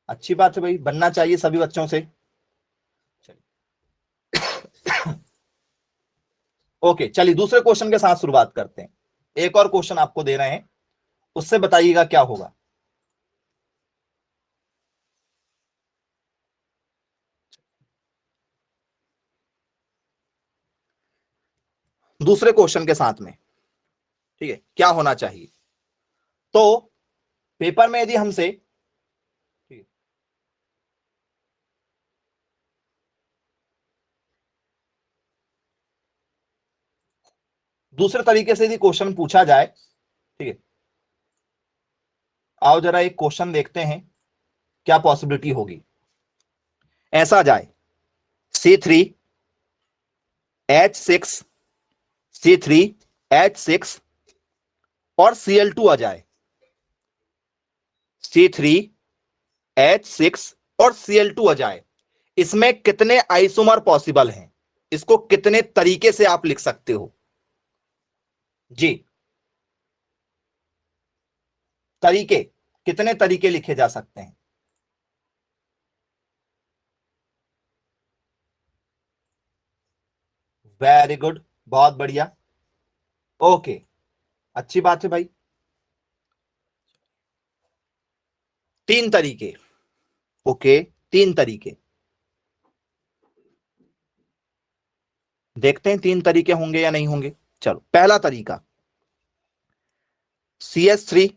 अच्छी बात है भाई, बनना चाहिए सभी बच्चों से। ओके चलिए दूसरे क्वेश्चन के साथ शुरुआत करते हैं, एक और क्वेश्चन आपको दे रहे हैं, उससे बताइएगा क्या होगा। दूसरे क्वेश्चन के साथ में, ठीक है, क्या होना चाहिए, तो पेपर में यदि हमसे, दूसरे तरीके से यदि क्वेश्चन पूछा जाए, ठीक है, आओ जरा एक क्वेश्चन देखते हैं क्या पॉसिबिलिटी होगी। ऐसा जाए C3H6 C3H6 और Cl2 आ जाए, C3H6 और Cl2 आ जाए, इसमें कितने आइसोमर पॉसिबल हैं, इसको कितने तरीके से आप लिख सकते हो जी, तरीके, कितने तरीके लिखे जा सकते हैं। वेरी गुड, बहुत बढ़िया, ओके, अच्छी बात है भाई, 3 तरीके, ओके 3 तरीके, देखते हैं 3 तरीके होंगे या नहीं होंगे। चलो पहला तरीका, CH3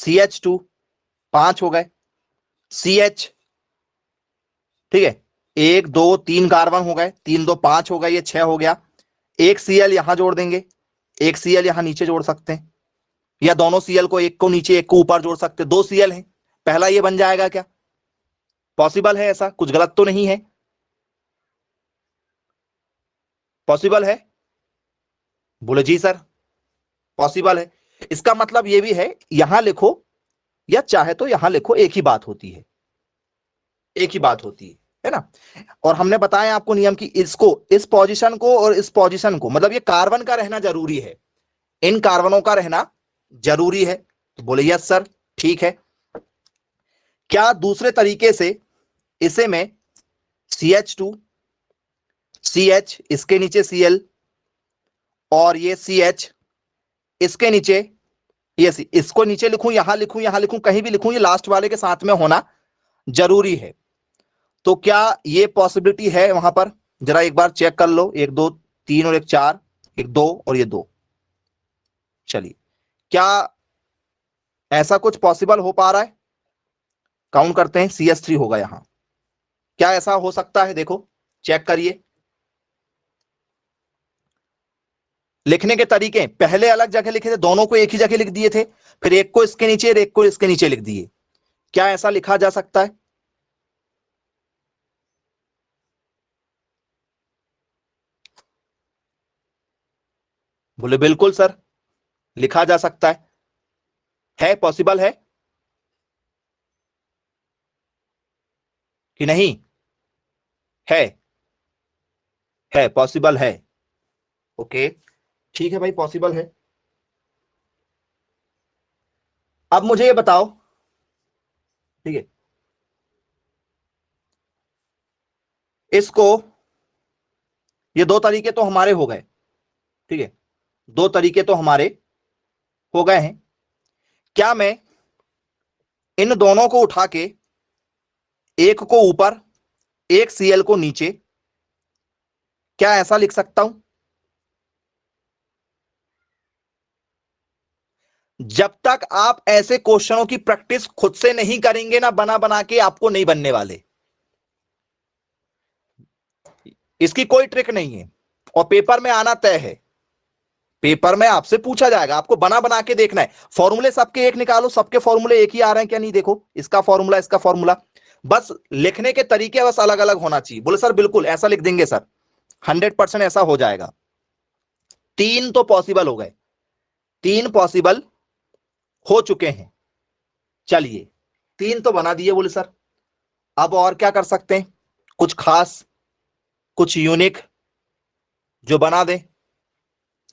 CH2 5 हो गए, CH, ठीक है, 1 2 3 कार्बन हो गए, 3 2 5 हो गए, ये 6 हो गया। एक Cl यहां जोड़ देंगे, एक Cl यहां नीचे जोड़ सकते हैं, या दोनों Cl को, एक को नीचे एक को ऊपर जोड़ सकते हैं। 2 Cl है, पहला ये बन जाएगा क्या? पॉसिबल है ऐसा? कुछ गलत तो नहीं है? पॉसिबल है? बोले जी सर पॉसिबल है। इसका मतलब ये भी है, यहां लिखो या चाहे तो यहां लिखो, एक ही बात होती है, एक ही बात होती है ना। और हमने बताया आपको नियम की, इसको, इस पोजीशन को और इस पोजीशन को, मतलब ये कार्बन का रहना जरूरी है, इन कार्बनों का रहना जरूरी है। तो बोले यस सर, ठीक है। क्या दूसरे तरीके से इसे मैं CH2 CH, इसके नीचे Cl, और ये CH इसके नीचे, ये इसको नीचे लिखूं, यहां लिखूं, यहां लिखूं, कहीं भी लिखूं, ये लास्ट वाले के साथ में होना जरूरी है। तो क्या ये पॉसिबिलिटी है वहां पर? जरा एक बार चेक कर लो, 1 2 3 और 1 4, 1 2 और ये 2। चलिए, क्या ऐसा कुछ पॉसिबल हो पा रहा है? काउंट करते हैं, CH3 होगा यहां। क्या ऐसा हो सकता है? देखो, चेक करिए। लिखने के तरीके पहले अलग जगह लिखे थे, दोनों को एक ही जगह लिख दिए थे, फिर एक को इसके नीचे और एक को इसके नीचे लिख दिए। क्या ऐसा लिखा जा सकता है? बोले बिल्कुल सर, लिखा जा सकता है पॉसिबल है कि नहीं? है पॉसिबल है। ओके, ठीक है भाई, पॉसिबल है। अब मुझे ये बताओ, ठीक है, इसको, ये दो तरीके तो हमारे हो गए, ठीक है, दो तरीके तो हमारे हो गए हैं। क्या मैं इन दोनों को उठा के, एक को ऊपर एक Cl को नीचे, क्या ऐसा लिख सकता हूं? जब तक आप ऐसे क्वेश्चनों की प्रैक्टिस खुद से नहीं करेंगे ना, बना बना के, आपको नहीं बनने वाले। इसकी कोई ट्रिक नहीं है, और पेपर में आना तय है। पेपर में आपसे पूछा जाएगा, आपको बना बना के देखना है। फॉर्मूले सबके एक निकालो, सबके फॉर्मूले एक ही आ रहे हैं क्या? नहीं, देखो, इसका फॉर्मूला, इसका फॉर्मूला, बस लिखने के तरीके बस अलग अलग होना चाहिए। बोले सर बिल्कुल ऐसा लिख देंगे सर, 100% ऐसा हो जाएगा। 3 तो पॉसिबल हो गए, 3 पॉसिबल हो चुके हैं। चलिए, 3 तो बना दिए। बोले सर अब और क्या कर सकते हैं? कुछ खास, कुछ यूनिक जो बना दें।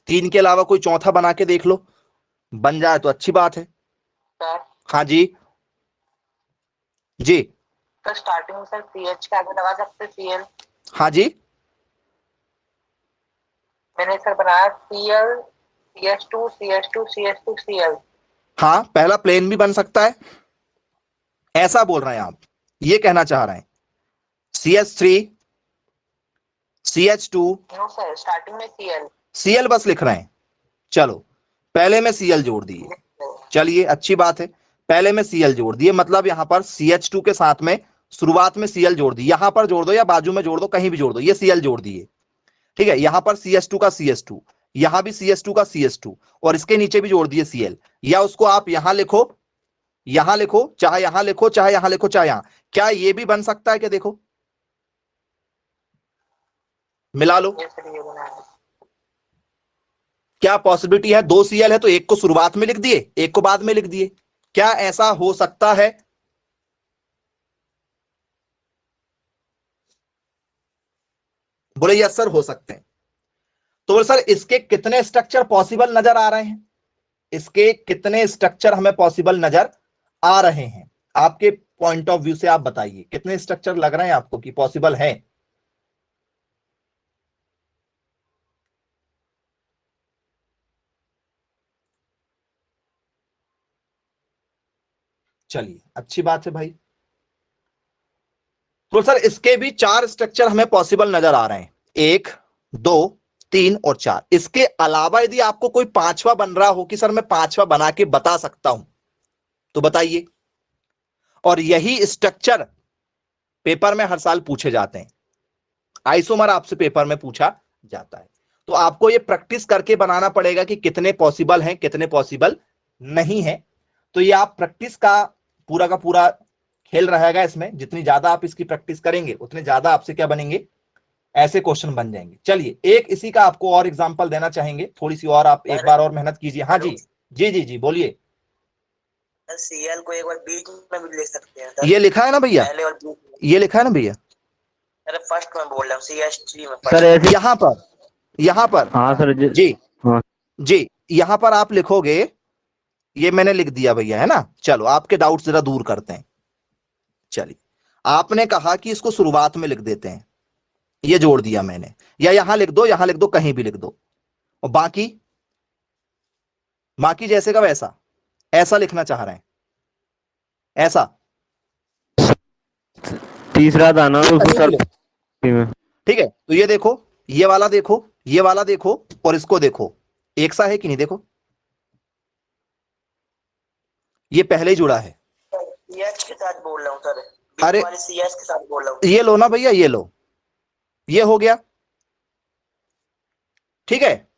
3 के अलावा कोई चौथा बना के देख लो, बन जाए तो अच्छी बात है। सर, हाँ जी, जी तो स्टार्टिंग में सर CH के आगे लगा सकते Cl। हाँ जी, मैंने सर बनाया Cl CH2 CH2 CH2 Cl। हाँ, पहला प्लेन भी बन सकता है, ऐसा बोल रहे हैं आप, ये कहना चाह रहे हैं। CH3 CH2, no sir, starting में Cl बस लिख रहे हैं। चलो, पहले में Cl जोड़ दिए, चलिए अच्छी बात है, पहले में Cl जोड़ दिए, मतलब यहां पर CH2 के साथ में शुरुआत में Cl जोड़ दी, यहां पर जोड़ दो या बाजू में जोड़ दो, कहीं भी जोड़ दो, ये Cl जोड़ दिए, ठीक है। यहां पर CH2 का CH2, यहां भी CH2 का CH2, और इसके नीचे भी जोड़ दिए Cl, या उसको आप यहां लिखो, यहां लिखो, चाहे यहां लिखो, चाहे यहां लिखो, चाहे यहां। क्या ये भी बन सकता है? क्या देखो, मिला लो, क्या पॉसिबिलिटी है? 2 Cl है तो एक को शुरुआत में लिख दिए, एक को बाद में लिख दिए, क्या ऐसा हो सकता है? बोले यस सर, हो सकते हैं। तो बोले सर इसके कितने स्ट्रक्चर पॉसिबल नजर आ रहे हैं? इसके कितने स्ट्रक्चर हमें पॉसिबल नजर आ रहे हैं? आपके पॉइंट ऑफ व्यू से आप बताइए, कितने स्ट्रक्चर लग रहे हैं आपको कि पॉसिबल है? चलिए अच्छी बात है भाई। तो सर इसके भी 4 स्ट्रक्चर हमें पॉसिबल नजर आ रहे हैं, 1 2 3 और 4। इसके अलावा यदि आपको कोई पांचवा बन रहा हो कि सर मैं पांचवा बना के बता सकता हूं, तो बताइए। और यही स्ट्रक्चर पेपर में हर साल पूछे जाते हैं, आइसोमर आपसे पेपर में पूछा जाता है। तो आपको ये प्रैक्टिस करके बनाना पड़ेगा कि कितने पॉसिबल हैं, कितने पॉसिबल नहीं है। तो ये आप प्रैक्टिस का पूरा खेल रहेगा इसमें। जितनी ज्यादा आप इसकी प्रैक्टिस करेंगे उतने ज्यादा आपसे क्या बनेंगे, ऐसे क्वेश्चन बन जाएंगे। चलिए एक इसी का आपको और एग्जांपल देना चाहेंगे, थोड़ी सी और आप एक बार और मेहनत कीजिए। हाँ जी जी जी जी बोलिए। सीएल को एक बार बीच में भी लिख सकते हैं सर। ये लिखा है ना भैया, ये लिखा है ना भैया। अरे फर्स्ट में बोल रहा हूँ CH3 में सर ऐसे। यहाँ पर हाँ सर जी हाँ जी, यहाँ पर आप लिखोगे, ये मैंने लिख दिया भैया, है ना। चलो आपके डाउट जरा दूर करते हैं। चलिए आपने कहा कि इसको शुरुआत में लिख देते हैं, ये जोड़ दिया मैंने, या यहां लिख दो, यहां लिख दो, कहीं भी लिख दो। और बाकी बाकी जैसे का वैसा, ऐसा लिखना चाह रहे हैं, ऐसा तीसरा था ना तो सर में। ठीक है। तो ये देखो, ये वाला देखो, ये वाला देखो, और इसको देखो, एक सा है कि नहीं। देखो ये पहले ही जुड़ा है। CS के साथ बोल रहा हूँ सर, अरे CS के साथ बोल रहा हूँ। ये लो ना भैया, ये लो, ये हो गया। ठीक है,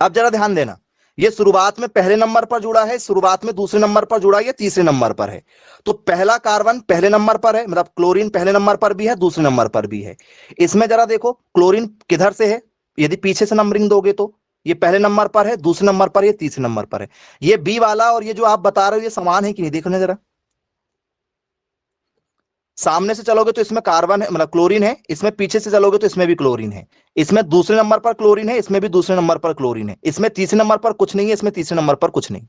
अब जरा ध्यान देना, ये शुरुआत में पहले नंबर पर जुड़ा है, शुरुआत में दूसरे नंबर पर जुड़ा है, ये तीसरे नंबर पर है। तो पहला कार्बन पहले नंबर पर है, मतलब क्लोरीन पहले नंबर पर भी है, दूसरे नंबर पर भी है। इसमें जरा देखो क्लोरीन किधर से है, यदि पीछे से नंबरिंग दोगे तो ये पहले नंबर पर है, दूसरे नंबर पर, ये तीसरे नंबर पर है। ये बी वाला और ये जो आप बता रहे हो ये समान है कि नहीं, देखो जरा। सामने से चलोगे तो इसमें कार्बन है, मतलब क्लोरीन है, इसमें पीछे से चलोगे तो इसमें भी क्लोरीन है, इसमें दूसरे नंबर पर क्लोरीन है, इसमें भी दूसरे नंबर पर क्लोरीन है, इसमें तीसरे नंबर पर कुछ नहीं है, इसमें तीसरे नंबर पर कुछ नहीं।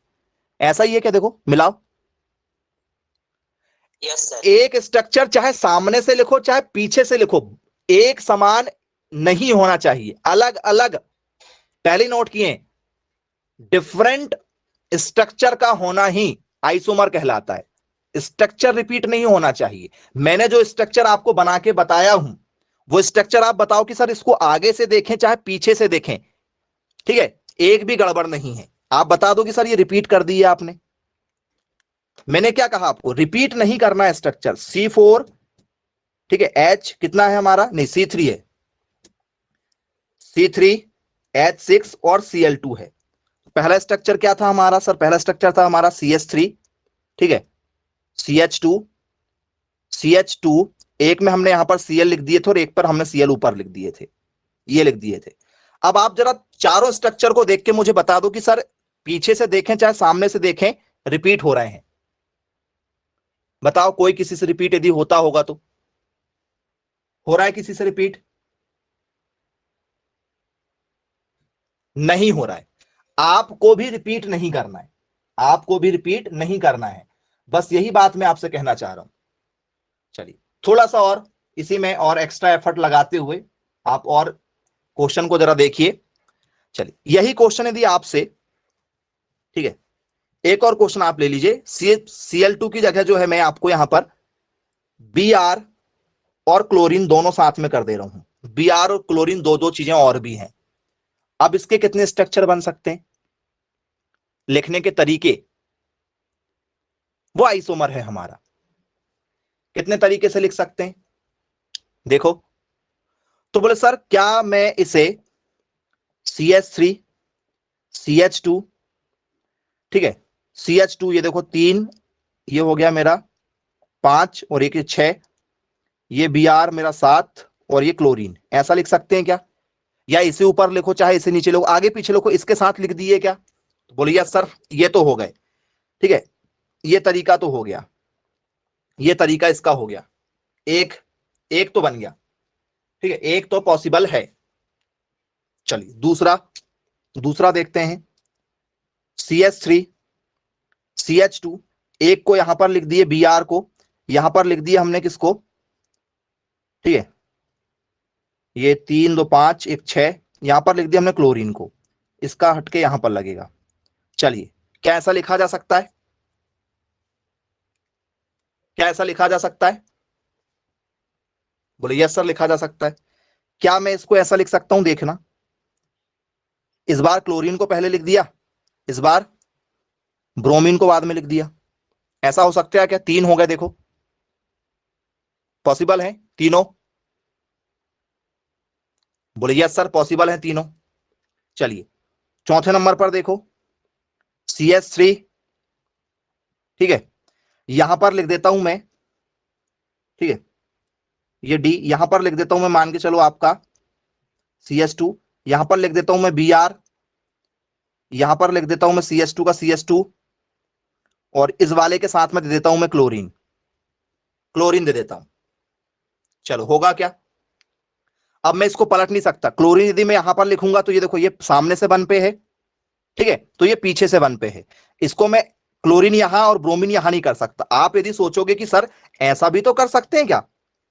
ऐसा ही है क्या, देखो मिलाओ। Yes sir. एक स्ट्रक्चर चाहे सामने से लिखो चाहे पीछे से लिखो, एक समान नहीं होना चाहिए, अलग अलग। पहले नोट किए, डिफरेंट स्ट्रक्चर का होना ही आइसोमर कहलाता है। स्ट्रक्चर रिपीट नहीं होना चाहिए। मैंने जो स्ट्रक्चर आपको बना के बताया हूं वो स्ट्रक्चर आप बताओ कि सर इसको आगे से देखें चाहे पीछे से देखें, ठीक है, एक भी गड़बड़ नहीं है। आप बता दो कि सर ये रिपीट कर दिया आपने। मैंने क्या कहा आपको, रिपीट नहीं करना है स्ट्रक्चर। C4 ठीक है, H कितना है हमारा, नहीं C3 है, C3 H6 और Cl2 है। पहला स्ट्रक्चर क्या था हमारा सर, पहला स्ट्रक्चर था हमारा CH3, ठीक है, CH2 एक में हमने यहां पर Cl लिख दिए थे और एक पर हमने Cl ऊपर लिख दिए थे, ये लिख दिए थे। अब आप जरा चारों स्ट्रक्चर को देख के मुझे बता दो कि सर पीछे से देखें चाहे सामने से देखें रिपीट हो रहे हैं। बताओ कोई किसी से रिपीट यदि होता होगा तो, हो रहा है किसी से रिपीट, नहीं हो रहा है। आपको भी रिपीट नहीं करना है, आपको भी रिपीट नहीं करना है, बस यही बात मैं आपसे कहना चाह रहा हूं। चलिए थोड़ा सा और इसी में और एक्स्ट्रा एफर्ट लगाते हुए आप और क्वेश्चन को जरा देखिए। चलिए यही क्वेश्चन यदि आपसे, ठीक है, एक और क्वेश्चन आप ले लीजिए। Cl2 की जगह जो है मैं आपको यहां पर Br और क्लोरीन दोनों साथ में कर दे रहा हूं। Br और क्लोरीन दो दो चीजें और भी हैं। अब इसके कितने स्ट्रक्चर बन सकते हैं, लिखने के तरीके, वो आइसोमर है हमारा, कितने तरीके से लिख सकते हैं देखो। तो बोले सर क्या मैं इसे CH3 CH2, ठीक है, CH2 ये देखो 3, ये हो गया मेरा 5 और एक 6, ये Br मेरा 7 और ये क्लोरीन, ऐसा लिख सकते हैं क्या, या इसे ऊपर लिखो चाहे इसे नीचे लिखो, आगे पीछे लिखो, इसके साथ लिख दिए क्या। तो बोलिए सर ये तो हो गए, ठीक है, ये तरीका तो हो गया, ये तरीका इसका हो गया, एक एक तो बन गया, ठीक है, एक तो पॉसिबल है। चलिए दूसरा देखते हैं। CH3 CH2, एक को यहां पर लिख दिए Br को, यहां पर लिख दिया हमने किसको, ठीक है, ये 3 2 5 1 6, यहां पर लिख दिया हमने क्लोरीन को, इसका हटके यहां पर लगेगा। चलिए क्या ऐसा लिखा जा सकता है, क्या ऐसा लिखा जा सकता है, बोले यस सर लिखा जा सकता है। क्या मैं इसको ऐसा लिख सकता हूं, देखना, इस बार क्लोरीन को पहले लिख दिया, इस बार ब्रोमीन को बाद में लिख दिया, ऐसा हो सकता है क्या? 3 हो गए, देखो पॉसिबल है तीनों? बोले यस सर पॉसिबल है तीनों। चलिए चौथे नंबर पर देखो CH3, ठीक है, यहां पर लिख देता हूं मैं, ठीक है, ये D यहां पर लिख देता हूं मैं, मान के चलो आपका CH2, यहां पर लिख देता हूं मैं Br, यहां पर लिख देता हूं मैं CH2 का CH2, और इस वाले के साथ में दे देता हूं मैं क्लोरीन, क्लोरीन दे देता हूं। चलो होगा क्या? अब मैं इसको पलट नहीं सकता, क्लोरीन यदि मैं यहां पर लिखूंगा तो ये देखो ये सामने से 1 पे है, ठीक है, तो ये पीछे से 1 पे है, इसको मैं क्लोरीन यहां और ब्रोमीन यहां नहीं कर सकता। आप यदि सोचोगे कि सर ऐसा भी तो कर सकते हैं क्या,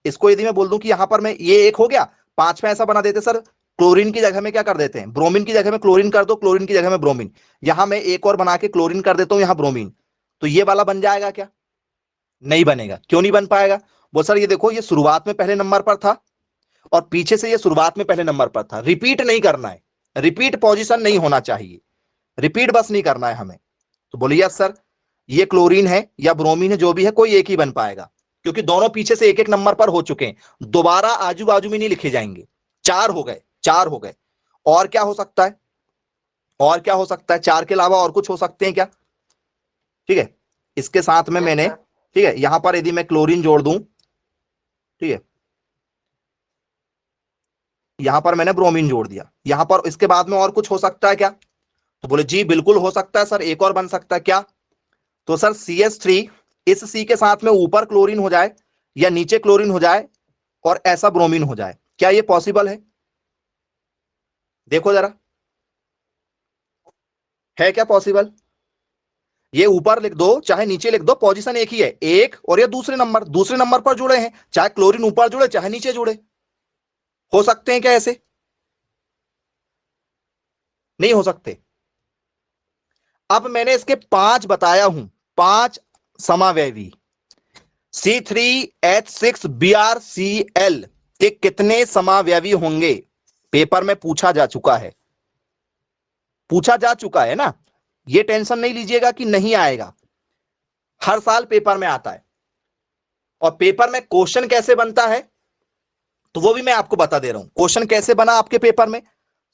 इसको यदि मैं बोल दूं कि यहां पर मैं ये 1 हो गया, 5 में ऐसा बना देते सर, क्लोरीन की जगह में क्या कर देते हैं, ब्रोमीन की जगह में क्लोरीन कर दो, क्लोरीन की जगह में ब्रोमीन, यहां मैं एक और बना के क्लोरीन कर देता हूं, यहां ब्रोमीन, तो ये वाला बन जाएगा क्या? नहीं बनेगा। क्यों नहीं बन पाएगा? वो सर ये देखो ये शुरुआत में पहले नंबर पर था और पीछे से ये शुरुआत में पहले नंबर पर था, रिपीट नहीं करना है, रिपीट पोजीशन नहीं होना चाहिए, रिपीट बस नहीं करना है हमें। तो बोलिए यस सर ये क्लोरीन है या ब्रोमीन है, जो भी है कोई एक ही बन पाएगा, क्योंकि दोनों पीछे से एक एक नंबर पर हो चुके हैं, दोबारा आजू बाजू में नहीं लिखे जाएंगे। 4 हो गए, 4 हो गए। और क्या हो सकता है? और क्या हो सकता है? 4 के अलावा और कुछ हो सकते हैं क्या? ठीक है, इसके साथ में मैंने, ठीक है, यहां पर यदि मैं क्लोरीन जोड़ दूं, ठीक है, यहां पर मैंने ब्रोमीन जोड़ दिया, यहां पर इसके बाद में और कुछ हो सकता है क्या? तो बोले जी बिल्कुल हो सकता है सर, एक और बन सकता है क्या? तो सर CH3 इस C के साथ में ऊपर क्लोरीन हो जाए या नीचे क्लोरीन हो जाए और ऐसा ब्रोमीन हो जाए, क्या ये पॉसिबल है? देखो जरा, है क्या पॉसिबल? ये ऊपर लिख दो चाहे नीचे लिख दो, पोजीशन एक ही है, एक और ये दूसरे नंबर पर जुड़े हैं, चाहे क्लोरीन ऊपर जुड़े चाहे नीचे जुड़े, हो सकते हैं क्या ऐसे? नहीं हो सकते। अब मैंने इसके 5 बताया हूं, 5 समावयवी C3H6BrCl के कितने समावयवी होंगे? पेपर में पूछा जा चुका है, पूछा जा चुका है ना, ये टेंशन नहीं लीजिएगा कि नहीं आएगा, हर साल पेपर में आता है। और पेपर में क्वेश्चन कैसे बनता है तो वो भी मैं आपको बता दे रहा हूं। क्वेश्चन कैसे बना आपके पेपर में?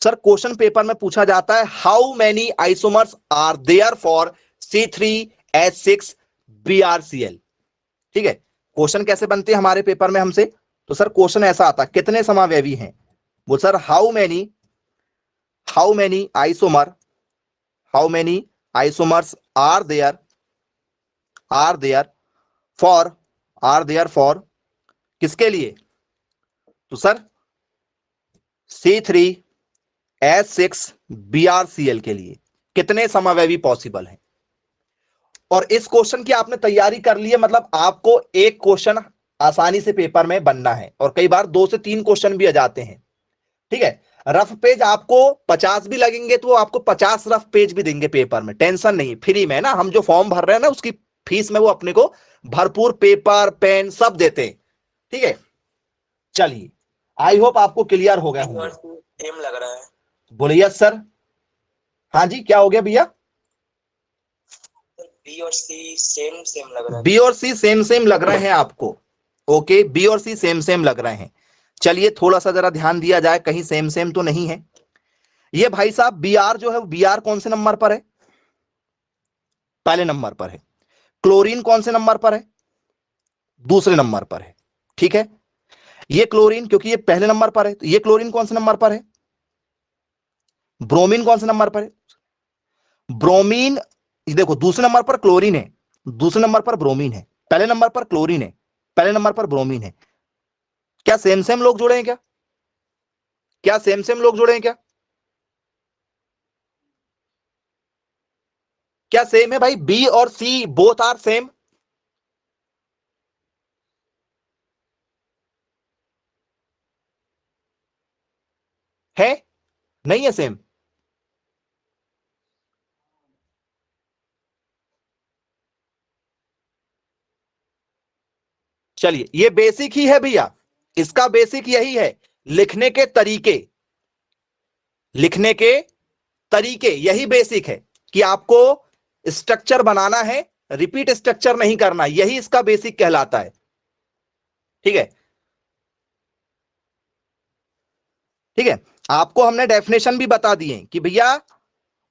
सर क्वेश्चन पेपर में पूछा जाता है how many isomers are there for C3H6BrCl, ठीक है, क्वेश्चन कैसे बनते हैं हमारे पेपर में हमसे? तो सर क्वेश्चन ऐसा आता है कितने समावयवी हैं, वो sir how many isomers are there for किसके लिए? तो सर C3H6BrCl के लिए कितने समावयवी पॉसिबल हैं? और इस क्वेश्चन की आपने तैयारी कर ली है, मतलब आपको एक क्वेश्चन आसानी से पेपर में बनना है, और कई बार 2 से 3 क्वेश्चन भी आ जाते हैं, ठीक है। रफ पेज आपको 50 भी लगेंगे तो आपको 50 रफ पेज भी देंगे पेपर में, टेंशन नहीं, फ्री में ना, हम जो फॉर्म भर रहे हैं ना उसकी फीस में वो अपने को भरपूर पेपर पेन सब देते हैं, ठीक है। चलिए आई होप आपको क्लियर हो गया होगा। सेम लग रहा है। बोलिए सर। हाँ जी क्या हो गया भैया? बी और सी सेम सेम लग रहा है। बी और सी सेम सेम लग रहे हैं आपको? ओके, बी और सी सेम सेम लग रहे हैं। चलिए थोड़ा सा जरा ध्यान दिया जाए कहीं सेम सेम तो नहीं है। ये भाई साहब बी आर जो है, बी आर कौन से नंबर पर है? पहले नंबर पर है। क्लोरीन कौन से नंबर पर है? दूसरे नंबर पर है, ठीक है। ये क्लोरीन क्योंकि ये पहले नंबर पर है, तो ये क्लोरीन कौन से नंबर पर है? ब्रोमीन कौन से नंबर पर है? ब्रोमीन, देखो दूसरे नंबर पर क्लोरीन है, दूसरे नंबर पर ब्रोमीन है, पहले नंबर पर क्लोरीन है, पहले नंबर पर ब्रोमीन है। क्या सेम सेम लोग जुड़े हैं क्या? क्या सेम सेम लोग जुड़े हैं क्या? क्या सेम है भाई? बी और सी बोथ आर सेम? है? नहीं है सेम? चलिए ये बेसिक ही है भैया, इसका बेसिक यही है, लिखने के तरीके, लिखने के तरीके यही बेसिक है कि आपको स्ट्रक्चर बनाना है रिपीट स्ट्रक्चर नहीं करना, यही इसका बेसिक कहलाता है। ठीक है, ठीक है। आपको हमने डेफिनेशन भी बता दिए कि भैया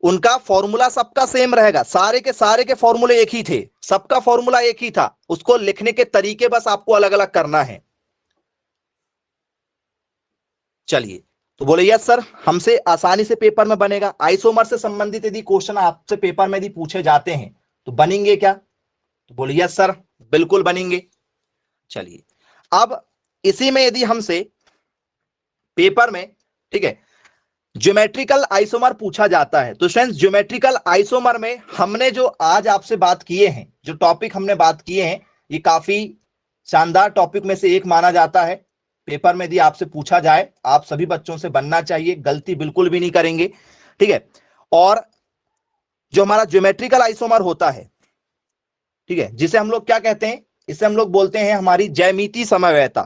उनका फॉर्मूला सबका सेम रहेगा, सारे के फॉर्मूले एक ही थे, सबका फॉर्मूला एक ही था, उसको लिखने के तरीके बस आपको अलग अलग करना है। चलिए, तो बोले यस सर, हमसे आसानी से पेपर में बनेगा। आइसोमर से संबंधित यदि क्वेश्चन आपसे पेपर में यदि पूछे जाते हैं तो बनेंगे क्या? तो बोले यस सर, बिल्कुल बनेंगे। चलिए, अब इसी में यदि हमसे पेपर में, ठीक है, ज्योमेट्रिकल आइसोमर पूछा जाता है, तो फ्रेंड्स ज्योमेट्रिकल आइसोमर में हमने जो आज आपसे बात किए हैं, जो टॉपिक हमने बात किए हैं, ये काफी शानदार टॉपिक में से एक माना जाता है। पेपर में यदि आपसे पूछा जाए, आप सभी बच्चों से बनना चाहिए, गलती बिल्कुल भी नहीं करेंगे। ठीक है, और जो हमारा ज्योमेट्रिकल आइसोमर होता है, ठीक है, जिसे हम लोग क्या कहते हैं, इसे हम लोग बोलते हैं हमारी ज्यामितीय समव्ययता।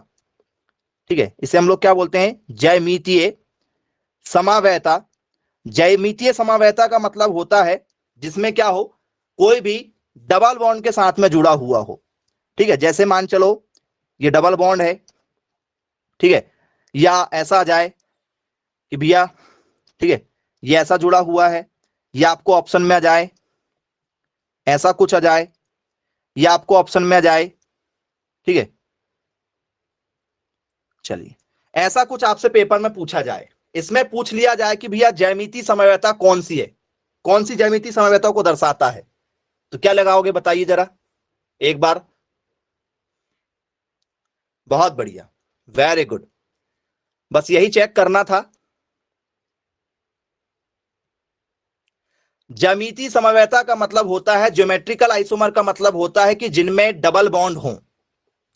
ठीक है, इसे हम लोग क्या बोलते हैं? ज्यामितीय समव्ययता। ज्यामितीय समव्ययता का मतलब होता है जिसमें क्या हो, कोई भी डबल बॉन्ड के साथ में जुड़ा हुआ हो। ठीक है, जैसे मान चलो ये डबल बॉन्ड है, ठीक है, या ऐसा आ जाए कि भैया, ठीक है, ये ऐसा जुड़ा हुआ है, या आपको ऑप्शन में आ जाए ऐसा कुछ आ जाए, या आपको ऑप्शन में आ जाए, ठीक है, चलिए, ऐसा कुछ आपसे पेपर में पूछा जाए, इसमें पूछ लिया जाए कि भैया ज्यामितीय समव्ययता कौन सी है, कौन सी ज्यामितीय समव्ययता को दर्शाता है, तो क्या लगाओगे बताइए जरा एक बार। बहुत बढ़िया, वेरी गुड, बस यही चेक करना था। ज्यामितीय समव्ययता का मतलब होता है, ज्योमेट्रिकल आइसोमर का मतलब होता है कि जिनमें डबल बॉन्ड हो,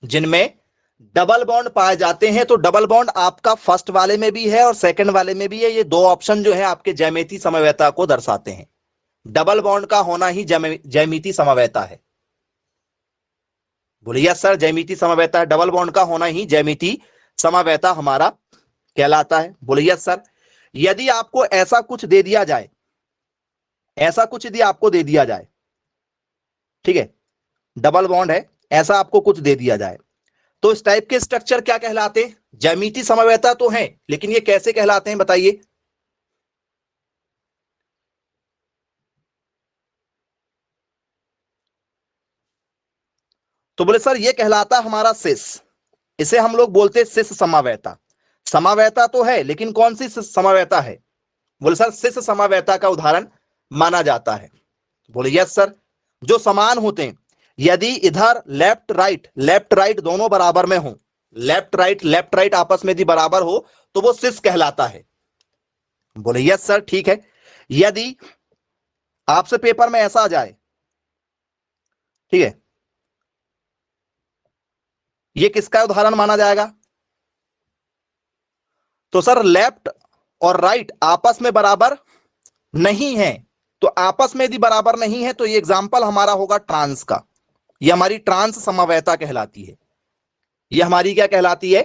जिनमें डबल बॉन्ड पाए जाते हैं। तो डबल बॉन्ड आपका फर्स्ट वाले में भी है और सेकंड वाले में भी है, ये दो ऑप्शन जो है आपके ज्यामितीय समव्ययता को दर्शाते हैं। डबल बॉन्ड का होना ही ज्यामितीय समव्ययता है। बोलिए सर, ज्यामितीय समव्ययता है, डबल बॉन्ड का होना ही ज्यामितीय समव्ययता हमारा कहलाता है। बोलिए सर, यदि आपको ऐसा कुछ दे दिया जाए, ऐसा कुछ यदि आपको दे दिया जाए, ठीक है, डबल बॉन्ड है, ऐसा आपको कुछ दे दिया जाए, तो इस टाइप के स्ट्रक्चर क्या कहलाते हैं? ज्यामितीय समव्ययता तो है, लेकिन ये कैसे कहलाते हैं बताइए। तो बोले सर ये कहलाता हमारा सिस, इसे हम लोग बोलते हैं सिस समव्ययता। समव्ययता तो है, लेकिन कौन सी समव्ययता है? बोले सर सिस समव्ययता का उदाहरण माना जाता है। बोले यस सर, जो समान होते हैं, यदि इधर लेफ्ट राइट दोनों बराबर में हो, लेफ्ट राइट आपस में यदि बराबर हो तो वो सिस कहलाता है। बोले यस सर, ठीक है। यदि आपसे पेपर में ऐसा आ जाए, ठीक है, ये किसका उदाहरण माना जाएगा? तो सर लेफ्ट और राइट आपस में बराबर नहीं है, तो आपस में यदि बराबर नहीं है तो ये एग्जाम्पल हमारा होगा ट्रांस का, ये हमारी ट्रांस समव्ययता कहलाती है। ये हमारी क्या कहलाती है?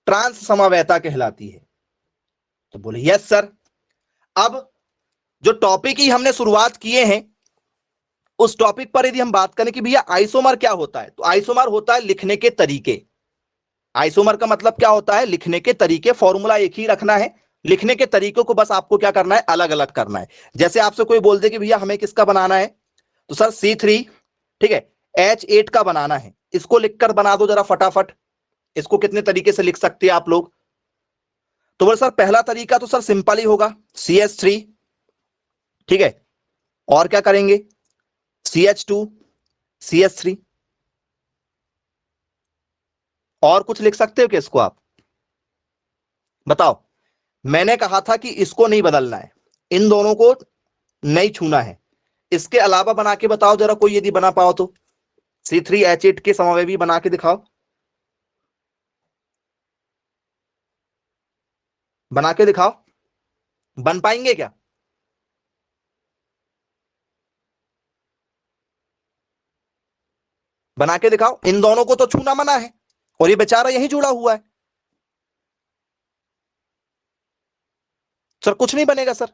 ट्रांस समव्ययता कहलाती है। तो बोले यस सर। अब जो टॉपिक ही हमने शुरुआत किए हैं, उस टॉपिक पर यदि हम बात करें कि भैया आइसोमर क्या होता है, तो आइसोमर होता है लिखने के तरीके। आइसोमर का मतलब क्या होता है? लिखने के तरीके। फॉर्मूला एक ही रखना है, लिखने के तरीकों को बस आपको क्या करना है? अलग अलग करना है। जैसे आपसे कोई बोल दे कि भैया हमें किसका बनाना है, तो सर C3, ठीक है, H8 का बनाना है, इसको लिखकर बना दो जरा फटाफट। इसको कितने तरीके से लिख सकते हैं आप लोग? तो बोले सर पहला तरीका तो सर सिंपल ही होगा, CH3, ठीक है, और क्या करेंगे? CH2, CH3, और कुछ लिख सकते हो क्या इसको आप बताओ? मैंने कहा था कि इसको नहीं बदलना है, इन दोनों को नहीं छूना है। इसके अलावा बना के बताओ जरा, कोई यदि बना पाओ तो। C3H8 के समव्ययी बना के दिखाओ, बना के दिखाओ, बन पाएंगे क्या? बना के दिखाओ। इन दोनों को तो छूना मना है और ये बेचारा यहीं जुड़ा हुआ है। सर कुछ नहीं बनेगा सर,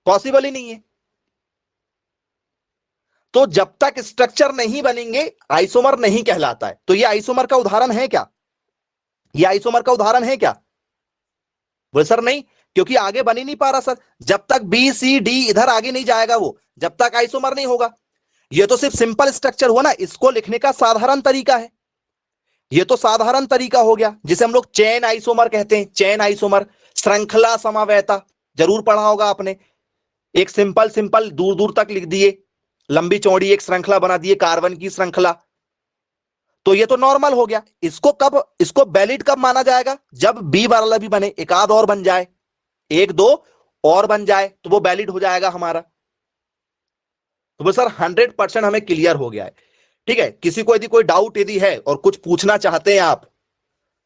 पॉसिबल ही नहीं है। तो जब तक स्ट्रक्चर नहीं बनेंगे आइसोमर नहीं कहलाता है। तो ये आइसोमर का उदाहरण है क्या? ये आइसोमर का उदाहरण है क्या? बोले सर नहीं, क्योंकि आगे बन ही नहीं पा रहा सर। जब तक बी सी डी इधर आगे नहीं जाएगा वो, जब तक आइसोमर नहीं होगा। ये तो सिर्फ सिंपल स्ट्रक्चर हुआ ना, इसको लिखने का साधारण तरीका है। ये तो साधारण तरीका हो गया, जिसे हम लोग चेन आइसोमर कहते हैं। चेन आइसोमर, श्रृंखला समवेता, जरूर पढ़ा होगा आपने। एक सिंपल सिंपल दूर दूर तक लिख दिए, लंबी चौड़ी एक श्रृंखला बना दिए, कार्बन की श्रृंखला। तो ये तो नॉर्मल हो गया। इसको वैलिड कब माना जाएगा? जब बी वाला भी बने, एक आध और बन जाए, एक दो और बन जाए, तो वो वैलिड हो जाएगा हमारा। तो वो सर 100% हमें क्लियर हो गया है। ठीक है, किसी को यदि कोई डाउट यदि है और कुछ पूछना चाहते हैं आप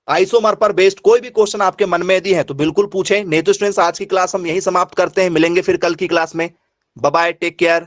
आइसोमर पर बेस्ड, कोई भी क्वेश्चन आपके मन में यदि है तो बिल्कुल पूछें। नहीं तो स्टूडेंट्स आज की क्लास हम यही समाप्त करते हैं। मिलेंगे फिर कल की क्लास में। Bye bye, take care.